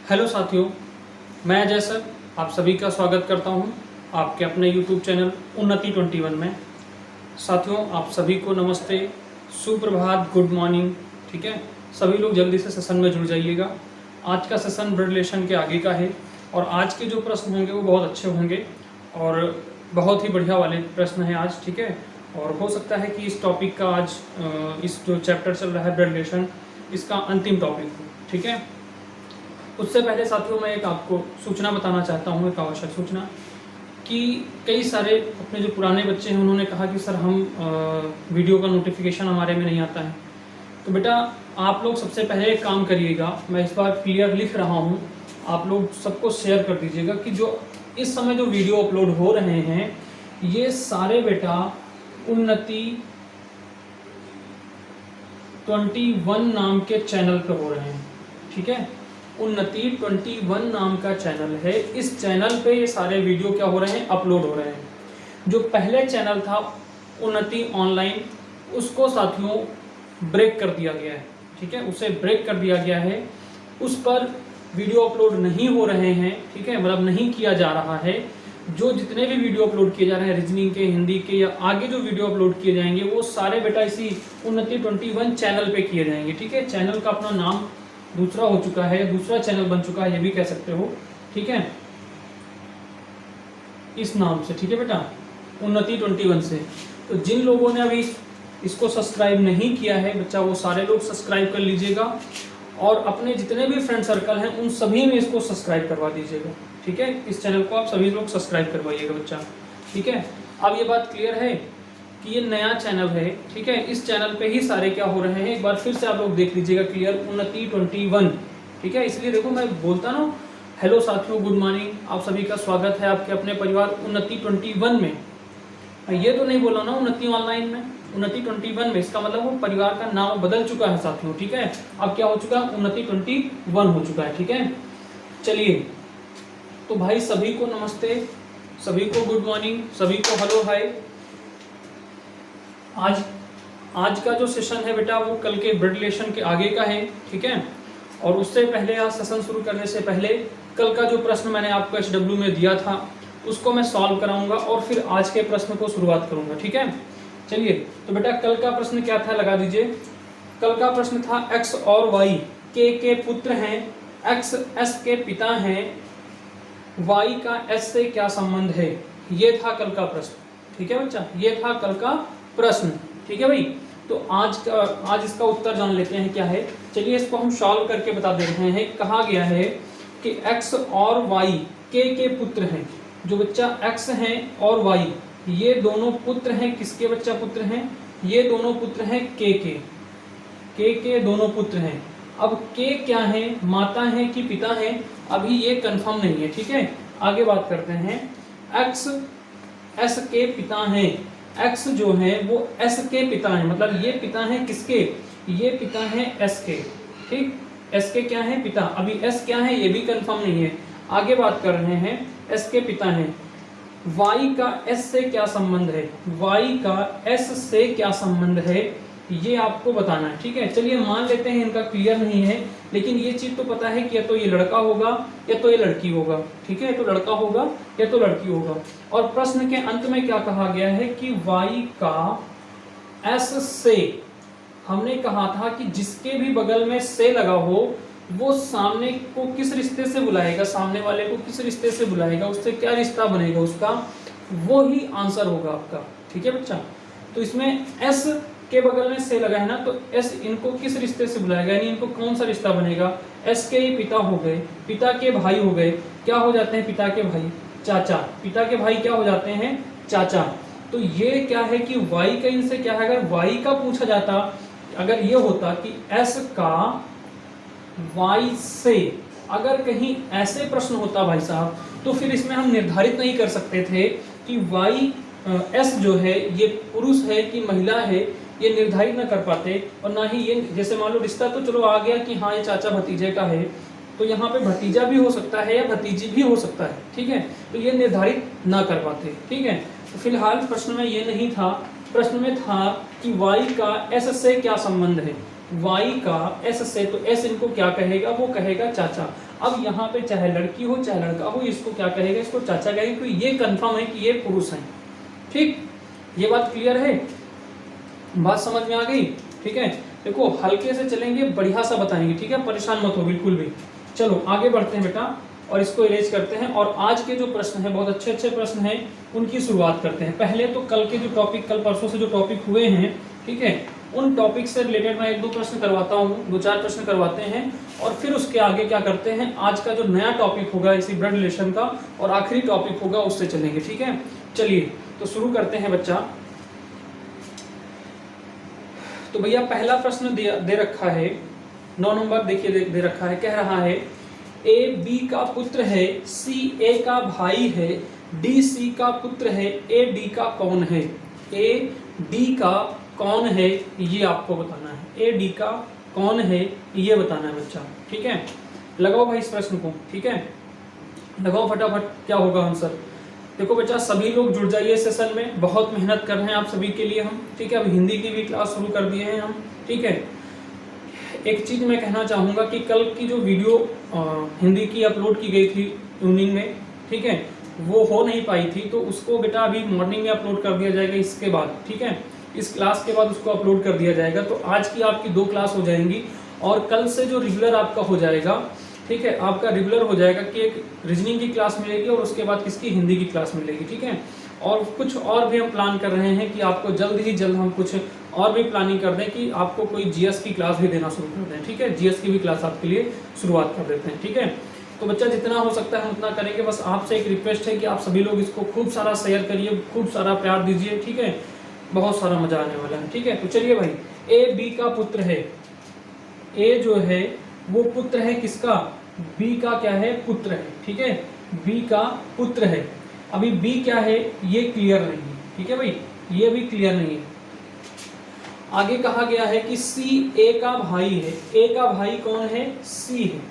Hello साथियों, मैं Ajay sir आप सभी का स्वागत करता हूं आपके अपने YouTube चैनल उन्नति 21 में। साथियों, आप सभी को नमस्ते, सुप्रभात, गुड मॉर्निंग। ठीक है, सभी लोग जल्दी से सेशन में जुड़ जाइएगा। आज का सेशन ब्लड रिलेशन के आगे का है और आज के जो प्रश्न होंगे वो बहुत अच्छे होंगे और बहुत ही बढ़िया वाले प्रश्न हैं आज। ठीक है, और हो सकता है कि इस टॉपिक का आज इस जो चैप्टर चल रहा है ब्लड रिलेशन, इसका अंतिम टॉपिक हो। ठीक है, उससे पहले साथियों मैं एक आपको सूचना बताना चाहता हूँ, एक आवश्यक सूचना, कि कई सारे अपने जो पुराने बच्चे हैं उन्होंने कहा कि सर हम वीडियो का नोटिफिकेशन हमारे में नहीं आता है। तो बेटा आप लोग सबसे पहले एक काम करिएगा, मैं इस बार क्लियर लिख रहा हूँ, आप लोग सबको शेयर कर दीजिएगा कि जो इस समय जो वीडियो अपलोड हो रहे हैं ये सारे बेटा उन्नति 21 नाम के चैनल पर हो रहे हैं। ठीक है, उन्नति 21 नाम का चैनल है। इस चैनल पे ये सारे वीडियो क्या हो रहे हैं, अपलोड हो रहे हैं। जो पहले चैनल था उन्नति ऑनलाइन, उसको साथियों ब्रेक कर दिया गया है। ठीक है, उसे ब्रेक कर दिया गया है, उस पर वीडियो अपलोड नहीं हो रहे हैं। ठीक है, मतलब नहीं किया जा रहा है। जो जितने भी वीडियो अपलोड किए जा रहे हैं रीजनिंग के, हिंदी के या आगे जो वीडियो अपलोड किए जाएंगे वो सारे बेटा इसी उन्नति 21 चैनल पे किए जाएंगे। ठीक है, चैनल का अपना नाम दूसरा हो चुका है, दूसरा चैनल बन चुका है, ये भी कह सकते हो। ठीक है, इस नाम से। ठीक है बेटा, उन्नति 21 से। तो जिन लोगों ने अभी इसको सब्सक्राइब नहीं किया है बच्चा, वो सारे लोग सब्सक्राइब कर लीजिएगा और अपने जितने भी फ्रेंड सर्कल हैं उन सभी में इसको सब्सक्राइब करवा दीजिएगा। ठीक है, इस चैनल को आप सभी लोग सब्सक्राइब करवाइएगा बच्चा। ठीक है, अब ये बात क्लियर है कि ये नया चैनल है। ठीक है, इस चैनल पे ही सारे क्या हो रहे हैं, एक बार फिर से आप लोग देख लीजिएगा क्लियर, उन्नति 21। ठीक है, इसलिए देखो मैं बोलता ना, हेलो साथियों, गुड मॉर्निंग, आप सभी का स्वागत है आपके अपने परिवार उन्नति 21 में। ये तो नहीं बोला ना उन्नति ऑनलाइन में, उन्नति 21 में। इसका मतलब वो परिवार का नाम बदल चुका है साथियों। ठीक है, अब क्या हो चुका है, उन्नति 21 हो चुका है। ठीक है, चलिए तो भाई सभी को नमस्ते, सभी को गुड मॉर्निंग, सभी को हेलो हाय। आज का जो सेशन है बेटा वो कल के ब्लड रिलेशन के आगे का है। ठीक है, और उससे पहले आज सेशन शुरू करने से पहले कल का जो प्रश्न मैंने आपको HW में दिया था उसको मैं सॉल्व कराऊंगा और फिर आज के प्रश्न को शुरुआत करूंगा। ठीक है, चलिए तो बेटा कल का प्रश्न क्या था, लगा दीजिए। कल का प्रश्न था x और y के पुत्र हैं, x s के पिता हैं, y का s से क्या संबंध है, ये था कल का प्रश्न। ठीक है बच्चा, ये था कल का प्रश्न। ठीक है भाई, तो आज इसका उत्तर जान लेते हैं क्या है। चलिए इसको हम सॉल्व करके बता दे रहे हैं। कहा गया है कि x और y के पुत्र हैं। जो बच्चा x हैं और y ये दोनों पुत्र हैं, किसके बच्चा पुत्र हैं, ये दोनों पुत्र हैं के दोनों पुत्र हैं। अब के क्या है, माता है कि पिता है, अभी ये कंफर्म नहीं है। ठीक है, आगे बात करते हैं। x s के पिता हैं, x जो है वो s के पिता हैं, मतलब ये पिता हैं किसके, ये पिता हैं s के। ठीक, s के क्या है, पिता। अभी s क्या है ये भी कंफर्म नहीं है, आगे बात कर रहे हैं। s के पिता हैं, y का s से क्या संबंध है, y का s से क्या संबंध है, ये आपको बताना है। ठीक है, चलिए मान लेते हैं इनका क्लियर नहीं है, लेकिन ये चीज तो पता है कि या तो ये लड़का होगा या तो ये लड़की होगा। ठीक है, तो लड़का होगा या तो लड़की होगा। और प्रश्न के अंत में क्या कहा गया है कि y का s से, हमने कहा था कि जिसके भी बगल में से लगा हो वो सामने को किस रिश्ते से बुलाएगा, सामने वाले को किस रिश्ते से बुलाएगा, उससे क्या रिश्ता बनेगा उसका, वो ही आंसर होगा आपका। ठीक है बच्चा, तो इसमें s के बगल में से लगा है ना, तो s इनको किस रिश्ते से बुलाएगा, यानी इनको कौन सा रिश्ता बनेगा। s के ही पिता हो गए, पिता के भाई हो गए, क्या हो जाते हैं पिता के भाई, चाचा। पिता के भाई क्या हो जाते हैं, चाचा। तो ये क्या है कि y का इनसे क्या है, अगर y का पूछा जाता, अगर ये होता कि s का y से, अगर कहीं ऐसे प्रश्न होता भाई साहब, तो फिर इसमें हम निर्धारित नहीं कर सकते थे कि y s जो है ये पुरुष है कि महिला है, ये निर्धारित ना कर पाते। और ना ही ये, जैसे मान लो रिश्ता तो चलो आ गया कि हाँ ये चाचा भतीजे का है, तो यहाँ पे भतीजा भी हो सकता है या भतीजी भी हो सकता है। ठीक है, तो ये निर्धारित ना कर पाते। ठीक है, तो फिलहाल प्रश्न में ये नहीं था, प्रश्न में था कि y का s से क्या संबंध है, y का s से, तो s इनको क्या कहेगा, वो कहेगा चाचा। अब यहाँ पे चाहे लड़की हो चाहे लड़का हो, इसको क्या कहेगा, इसको चाचा कहेगा, क्योंकि ये कंफर्म है कि ये पुरुष हैं। ठीक, ये बात क्लियर है, बात समझ में आ गई। ठीक है, देखो हल्के से चलेंगे, बढ़िया सा बताएंगे, ठीक है, परेशान मत हो बिल्कुल भी। चलो आगे बढ़ते हैं बेटा और इसको इरेज करते हैं। और आज के जो प्रश्न हैं बहुत अच्छे अच्छे प्रश्न हैं, उनकी शुरुआत करते हैं। पहले तो कल के जो टॉपिक, कल परसों से जो टॉपिक हुए हैं, ठीक है, उन टॉपिक से रिलेटेड मैं 1-2 प्रश्न करवाता हूँ, 2-4 प्रश्न करवाते हैं, और फिर उसके आगे क्या करते हैं, आज का जो नया टॉपिक होगा इसी ब्लड रिलेशन का और आखिरी टॉपिक होगा उससे चलेंगे। ठीक है, चलिए तो शुरू करते हैं बच्चा। तो भैया पहला प्रश्न दे रखा है, 9 नंबर देखिए दे रखा है, कह रहा है ए बी का पुत्र है, सी ए का भाई है, डी सी का पुत्र है, ए डी का कौन है। ए डी का कौन है ये आपको बताना है, ए डी का कौन है ये बताना है बच्चा। ठीक है, लगाओ भाई इस प्रश्न को। ठीक है, लगाओ फटाफट, क्या होगा आंसर। देखो बच्चा सभी लोग जुड़ जाइए सेशन में, बहुत मेहनत कर रहे हैं आप सभी के लिए हम। ठीक है, अब हिंदी की भी क्लास शुरू कर दिए हैं हम। ठीक है, एक चीज मैं कहना चाहूँगा कि कल की जो वीडियो हिंदी की अपलोड की गई थी इवनिंग में, ठीक है, वो हो नहीं पाई थी, तो उसको बेटा अभी मॉर्निंग में अपलोड कर दिया जाएगा इसके बाद। ठीक है, इस क्लास के बाद उसको अपलोड कर दिया जाएगा। तो आज की आपकी 2 क्लास हो जाएंगी और कल से जो रेगुलर आपका हो जाएगा, ठीक है, आपका रेगुलर हो जाएगा कि एक रीजनिंग की क्लास मिलेगी और उसके बाद किसकी, हिंदी की क्लास मिलेगी। ठीक है, और कुछ और भी हम प्लान कर रहे हैं कि आपको जल्द ही जल्द हम कुछ और भी प्लानिंग कर दें कि आपको कोई जीएस की क्लास भी देना शुरू कर दें। ठीक है, जीएस की भी क्लास आपके लिए शुरुआत कर देते हैं। ठीक है, तो बच्चा जितना हो सकता है हम उतना करेंगे। बस आपसे एक रिक्वेस्ट है कि आप सभी लोग इसको खूब सारा शेयर करिए, खूब सारा प्यार दीजिए। ठीक है, बहुत सारा मजा आने वाला है। ठीक है, तो चलिए भाई, ए बी का पुत्र है, ए जो है वो पुत्र है किसका, बी का क्या है, पुत्र है। ठीक है, बी का पुत्र है। अभी बी क्या है ये क्लियर नहीं है। ठीक है भाई, ये भी क्लियर नहीं है। आगे कहा गया है कि सी ए का भाई है। ए का भाई कौन है, सी है।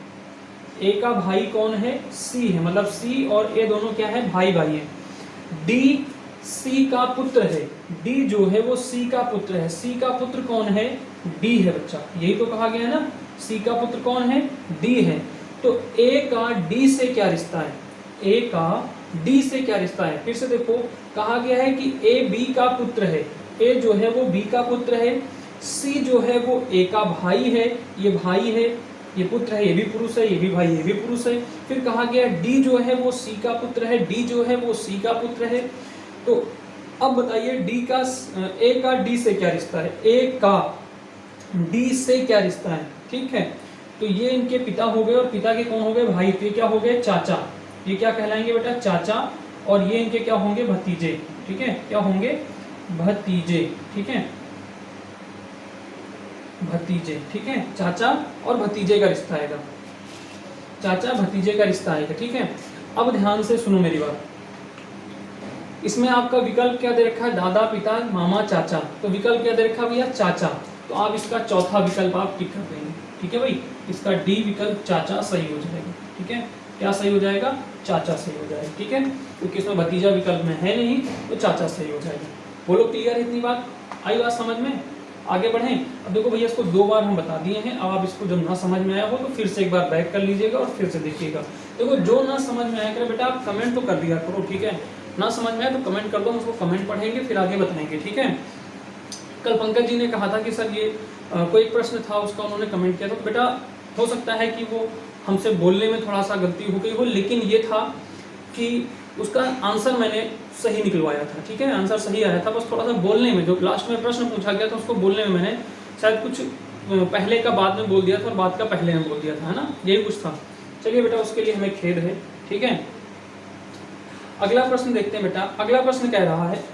ए का भाई कौन है, सी है, मतलब सी और ए दोनों क्या है, भाई भाई है। डी सी का पुत्र है, डी जो है वो सी का पुत्र है। सी का पुत्र कौन है, डी है बच्चा, यही तो कहा गया है ना, सी का पुत्र कौन है, डी है। तो ए का डी से क्या रिश्ता है, ए का डी से क्या रिश्ता है। फिर से देखो, कहा गया है कि ए बी का पुत्र है, ए जो है वो बी का पुत्र है, सी जो है वो ए का भाई है, ये भाई है, ये पुत्र है, ये भी पुरुष है, ये भी भाई है, ये भी पुरुष है। फिर कहा गया डी जो है वो सी का पुत्र है, डी जो है वो सी का पुत्र है। तो अब बताइए डी का, ए का डी से क्या रिश्ता है, ए का डी से क्या रिश्ता है। ठीक है, तो ये इनके पिता हो गए और पिता के कौन हो गए, भाई। तो ये क्या हो गए, चाचा। ये क्या कहलाएंगे बेटा, चाचा। और ये इनके क्या होंगे, भतीजे। ठीक है, क्या होंगे, भतीजे। ठीक है, भतीजे। ठीक है, चाचा और भतीजे का रिश्ता आएगा, चाचा भतीजे का रिश्ता आएगा। ठीक है, अब ध्यान से सुनो मेरी बात। इसमें आपका विकल्प क्या दे रखा है, दादा, पिता, मामा, चाचा। तो विकल्प क्या दे रखा है भैया, चाचा। तो आप इसका चौथा विकल्प आप टिक कर देंगे। ठीक है भाई, इसका डी विकल्प चाचा सही हो जाएगा। ठीक है, क्या सही हो जाएगा, चाचा सही हो जाएगा। ठीक है, क्योंकि इसमें भतीजा विकल्प में है नहीं, तो चाचा सही हो जाएगा। बोलो क्लियर है, इतनी बात आई, बात समझ में। आगे बढ़ें। अब देखो भैया, इसको 2 बार हम बता दिए हैं। अब आप इसको जब ना समझ में आया हो तो फिर से एक बार बैक कर लीजिएगा और फिर से देखिएगा। देखो जो ना समझ में आया करे बेटा, आप कमेंट तो कर दिया करो। ठीक है, ना समझ में आया तो कमेंट कर दो, हम उसको कमेंट पढ़ेंगे फिर आगे बताएंगे। ठीक है, कल पंकज जी ने कहा था कि सर ये कोई एक प्रश्न था, उसका उन्होंने कमेंट किया था। तो बेटा हो सकता है कि वो हमसे बोलने में थोड़ा सा गलती हो गई हो, लेकिन ये था कि उसका आंसर मैंने सही निकलवाया था। ठीक है, आंसर सही आया था, बस थोड़ा सा बोलने में, जो लास्ट में प्रश्न पूछा गया था उसको बोलने में मैंने शायद कुछ पहले का बाद में बोल दिया था और बाद का पहले में बोल दिया था, है ना, यही कुछ था। चलिए बेटा, उसके लिए हमें खेद है। ठीक है, अगला प्रश्न देखते हैं बेटा। अगला प्रश्न कह रहा है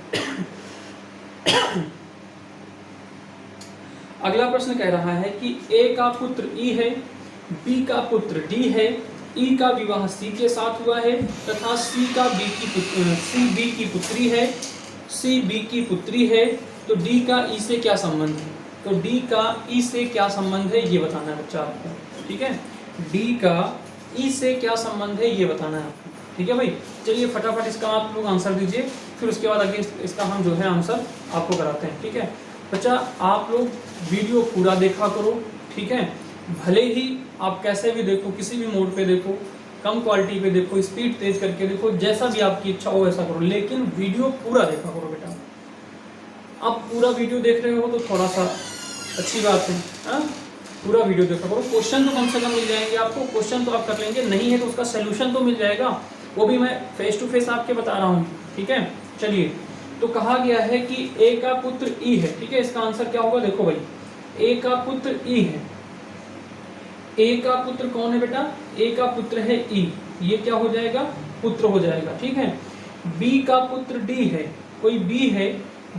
अगला प्रश्न कह रहा है कि ए का पुत्र ई है, बी का पुत्र डी है, ई का विवाह सी के साथ हुआ है तथा सी बी की पुत्री है, सी बी की पुत्री है। तो डी का ई से क्या संबंध है, तो डी का ई से क्या संबंध है ये बताना है बच्चा आपको। ठीक है, डी का ई से क्या संबंध है ये बताना है आपको। ठीक है भाई, चलिए फटाफट इसका आप लोग आंसर दीजिए, फिर उसके बाद आगे इसका हम जो है आंसर आपको कराते हैं। ठीक है बच्चा, आप लोग वीडियो पूरा देखा करो। ठीक है, भले ही आप कैसे भी देखो, किसी भी मोड पे देखो, कम क्वालिटी पे देखो, स्पीड तेज करके देखो, जैसा भी आपकी इच्छा हो वैसा करो, लेकिन वीडियो पूरा देखा करो बेटा। आप पूरा वीडियो देख रहे हो तो थोड़ा सा अच्छी बात है, हाँ पूरा वीडियो देखा करो। क्वेश्चन तो कम से कम मिल जाएंगे आपको, क्वेश्चन तो आप कर लेंगे, नहीं है तो उसका सोल्यूशन तो मिल जाएगा, वो भी मैं फेस टू फेस आपके बता रहा हूँ, ठीक है। चलिए, तो कहा गया है कि ए का पुत्र ई है, ठीक है। इसका आंसर क्या होगा, देखो भाई, ए का पुत्र ई है। ए का पुत्र कौन है बेटा, ए का पुत्र है ई, ये क्या हो जाएगा, पुत्र हो जाएगा, ठीक है। बी का पुत्र डी है, कोई बी है,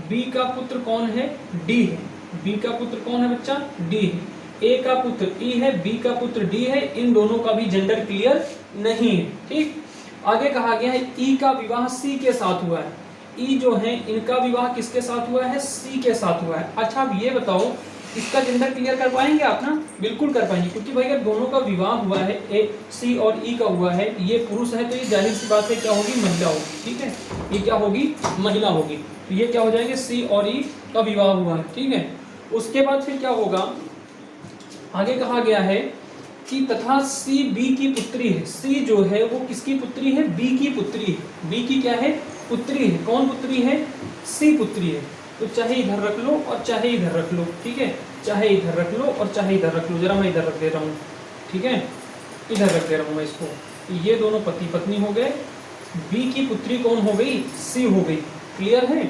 बी का पुत्र कौन है, डी है। बी का पुत्र कौन है बच्चा, डी है। ए का पुत्र ई है, बी का पुत्र डी है, इन दोनों का भी जेंडर क्लियर नहीं है, ठीक। आगे कहा गया है ई का विवाह सी के साथ हुआ है। ई जो है इनका विवाह किसके साथ हुआ है, सी के साथ हुआ है। अच्छा अब ये बताओ इसका जेंडर क्लियर कर पाएंगे आप ना, बिल्कुल कर पाएंगे, क्योंकि भाई अगर दोनों का विवाह हुआ है, ए सी और ई का हुआ है, ये पुरुष है तो ये जाहिर सी बात है क्या होगी, महिला होगी, ठीक है। ये क्या होगी, महिला होगी, तो ये क्या हो जाएंगे, सी और ई का विवाह हुआ है, ठीक है। उसके बाद फिर क्या होगा, आगे कहा गया है कि तथा सी बी की पुत्री है। सी जो है वो किसकी पुत्री है, बी की पुत्री है। बी की क्या है, पुत्री है। कौन पुत्री है, सी पुत्री है। तो चाहे इधर रख लो और चाहे इधर रख लो, ठीक है, चाहे इधर रख लो और चाहे इधर रख लो। जरा मैं इधर रख दे रहा हूँ, ठीक है, इधर रख दे रहा हूँ मैं इसको। ये दोनों पति पत्नी हो गए। बी की पुत्री कौन हो गई, सी हो गई, क्लियर है।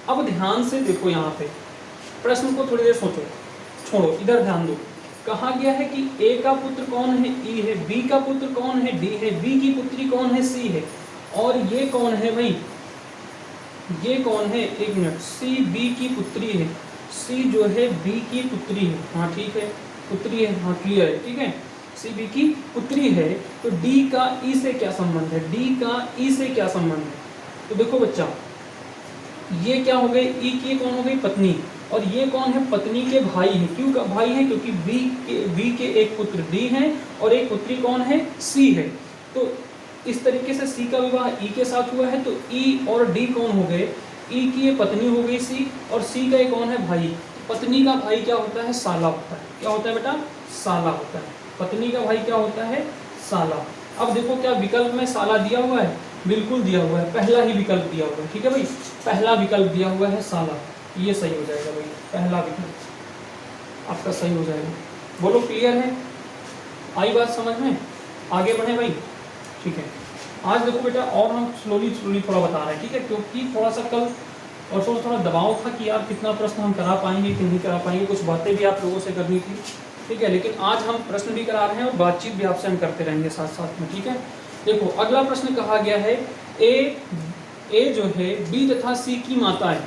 अब ध्यान से देखो, यहाँ पे प्रश्न को थोड़ी देर सोचो, छोड़ो, इधर ध्यान दो। कहा गया है कि ए का पुत्र कौन है, ई है। बी का पुत्र कौन है, डी है। बी की पुत्री कौन है, सी है। और ये कौन है भाई, ये कौन है, एक मिनट, सी बी की पुत्री है। सी जो है बी की पुत्री है, हाँ ठीक है, पुत्री है, हाँ क्लियर है, ठीक है, सी बी की पुत्री है। तो डी का ई से क्या संबंध है, डी का ई से क्या संबंध है। तो देखो बच्चा, ये क्या हो गए, ई की कौन हो गई, पत्नी, और ये कौन है, पत्नी के भाई है। क्यों का भाई है, क्योंकि बी के एक पुत्र डी है और एक पुत्री कौन है, सी है। तो इस तरीके से सी का विवाह ई के साथ हुआ है, तो ई और डी कौन हो गए, ई की ये पत्नी हो गई सी, और सी का ये कौन है, भाई। पत्नी का भाई क्या होता है, साला होता है। क्या होता है बेटा, साला होता है। पत्नी का भाई क्या होता है, साला। अब देखो क्या विकल्प में साला दिया हुआ है, बिल्कुल दिया हुआ है, पहला ही विकल्प दिया हुआ है, ठीक है भाई, पहला विकल्प दिया हुआ है साला, ये सही हो जाएगा भाई, पहला विकल्प आपका सही हो जाएगा। बोलो क्लियर है, आई बात समझ में, आगे बढ़े भाई, ठीक है। आज देखो बेटा और हम स्लोली थोड़ा बता रहे हैं, ठीक है, क्योंकि थोड़ा सा कल और थोड़ा दबाव था कि यार कितना प्रश्न हम करा पाएंगे कि नहीं करा पाएंगे, कुछ बातें भी आप लोगों से करनी थी, ठीक है। लेकिन आज हम प्रश्न भी करा रहे हैं और बातचीत भी आपसे हम करते रहेंगे साथ साथ में, ठीक है। देखो अगला प्रश्न कहा गया है, ए जो है बी तथा सी की माता है।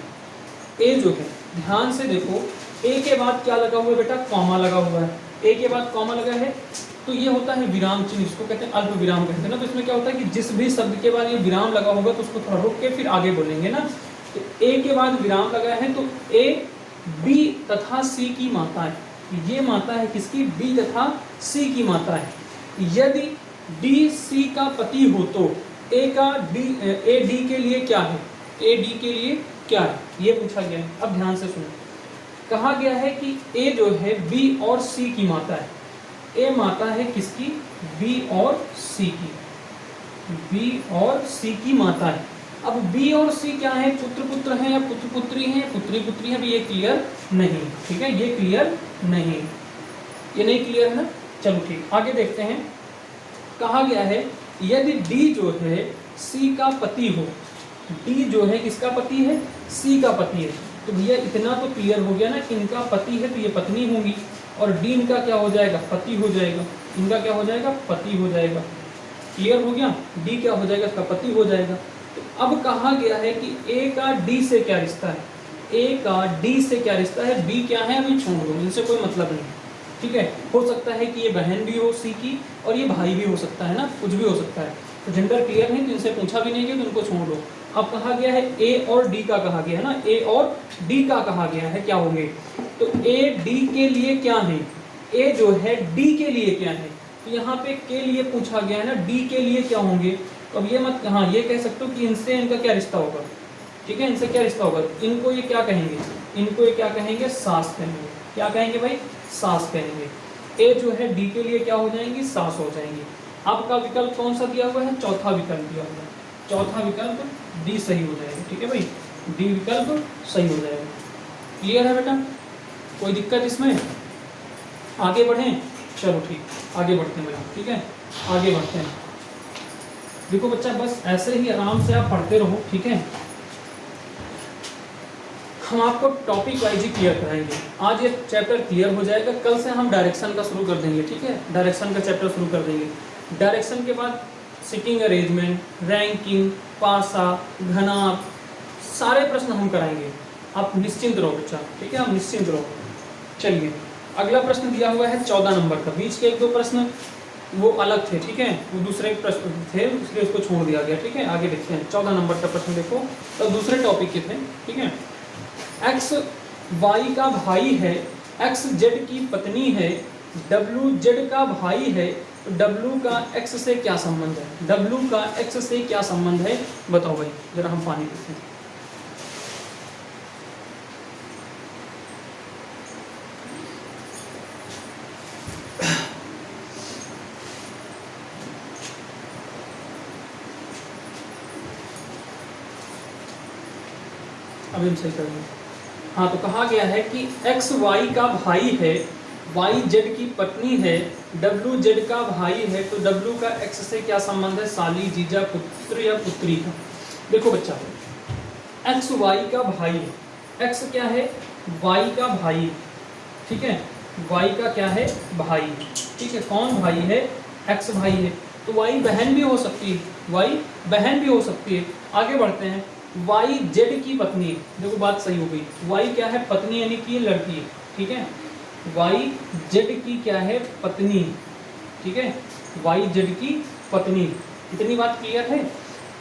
ए जो है, ध्यान से देखो, ए के बाद क्या लगा हुआ है बेटा, कॉमा लगा हुआ है। ए के बाद कॉमा लगा है तो ये होता है विराम चिन्ह, इसको कहते हैं अल्प विराम कहते हैं ना। तो इसमें क्या होता है कि जिस भी शब्द के बाद ये विराम लगा होगा तो उसको थोड़ा रुक के फिर आगे बोलेंगे ना। तो ए के बाद विराम लगा है, तो ए बी तथा सी की माता है। ये माता है किसकी, बी तथा सी की माता है। यदि डी सी का पति हो तो ए डी के लिए क्या है, ए डी के लिए क्या है, ये पूछा गया है। अब ध्यान से सुनो, कहा गया है कि ए जो है बी और सी की माता है। ए माता है किसकी, बी और सी की, बी और सी की माता है। अब बी और सी क्या है, पुत्र पुत्र है या पुत्र पुत्री है, पुत्री पुत्री है, ये क्लियर नहीं, ठीक है, ये क्लियर नहीं, ये नहीं क्लियर है ना। चलो ठीक, आगे देखते हैं। कहा गया है यदि डी जो है सी का पति हो, डी जो है किसका पति है, सी का पति है। तो भैया इतना तो क्लियर हो गया ना कि इनका पति है तो ये पत्नी होंगी, और डी इनका क्या हो जाएगा, पति हो जाएगा, इनका क्या हो जाएगा, पति हो जाएगा। क्लियर हो गया, डी क्या हो जाएगा, इसका पति हो जाएगा। तो अब कहा गया है कि ए का डी से क्या रिश्ता है, ए का डी से क्या रिश्ता है, बी क्या है अभी छोड़ दो, इनसे कोई मतलब नहीं, ठीक है। हो सकता है कि ये बहन भी हो सी की और ये भाई भी हो सकता है ना, कुछ भी हो सकता है। तो जेंडर क्लियर नहीं तो इनसे पूछा भी नहीं गया तो इनको छोड़ दो। अब कहा गया है ए और डी का कहा गया है ना, ए और डी का कहा गया है क्या होंगे, तो ए डी के लिए क्या है, ए जो है डी के लिए क्या है। तो यहाँ पे के लिए पूछा गया है ना, डी के लिए क्या होंगे। तो अब ये मत, हाँ ये कह सकते हो कि इनसे इनका क्या रिश्ता होगा, ठीक है, इनसे क्या रिश्ता होगा, इनको ये क्या कहेंगे, इनको ये क्या कहेंगे, सास कहेंगे। क्या कहेंगे भाई, सास कहेंगे। ए जो है डी के लिए क्या हो जाएंगी, सास हो जाएंगी। आपका विकल्प कौन सा दिया हुआ है, चौथा विकल्प दिया हुआ है, चौथा विकल्प डी सही हो जाएगा। ठीक है भाई, डी विकल्प सही हो जाएगा। क्लियर है बेटा, कोई दिक्कत इसमें? आगे बढ़ें, चलो ठीक, आगे बढ़ते हैं बेटा। ठीक है, आगे बढ़ते हैं। देखो बच्चा, बस ऐसे ही आराम से आप पढ़ते रहो। ठीक है, हम आपको टॉपिक वाइज ही क्लियर कराएंगे। आज ये चैप्टर क्लियर हो जाएगा, कल से हम डायरेक्शन का शुरू कर देंगे। ठीक है, डायरेक्शन का चैप्टर शुरू कर देंगे। डायरेक्शन के बाद सिटिंग अरेंजमेंट, रैंकिंग, पासा, घनाप, सारे प्रश्न हम कराएंगे। आप निश्चिंत रहो बच्चा। ठीक है, आप निश्चिंत रहो। चलिए, अगला प्रश्न दिया हुआ है 14 नंबर का। बीच के एक दो प्रश्न वो अलग थे। ठीक है, वो दूसरे प्रश्न थे, इसलिए उसको छोड़ दिया गया। ठीक है, आगे देखते हैं। 14 नंबर का प्रश्न देखो, तो दूसरे टॉपिक के थे। ठीक है, एक्स वाई का भाई है, एक्स जेड की पत्नी है, डब्लू जेड का भाई है, तो डब्लू का एक्स से क्या संबंध है? डब्लू का एक्स से क्या संबंध है, बताओ भाई, जरा हम पानी पीते हैं। अभी हम सही करेंगे। हाँ, तो कहा गया है कि एक्स वाई का भाई है, वाई जेड की पत्नी है, डब्लू जेड का भाई है, तो डब्लू का एक्स से क्या संबंध है? साली, जीजा, पुत्र या पुत्री का। देखो बच्चा, एक्स वाई का भाई है, एक्स क्या है? वाई का भाई। ठीक है, वाई का क्या है? भाई। ठीक है, कौन भाई है? एक्स भाई है, तो वाई बहन भी हो सकती है, वाई बहन भी हो सकती है। आगे बढ़ते हैं। वाई जेड की पत्नी है, देखो बात सही हो गई। वाई क्या है? पत्नी, यानी कि लड़की है। ठीक है, वाई जेड की क्या है? पत्नी। ठीक है, वाई जेड की पत्नी। इतनी बात क्लियर है।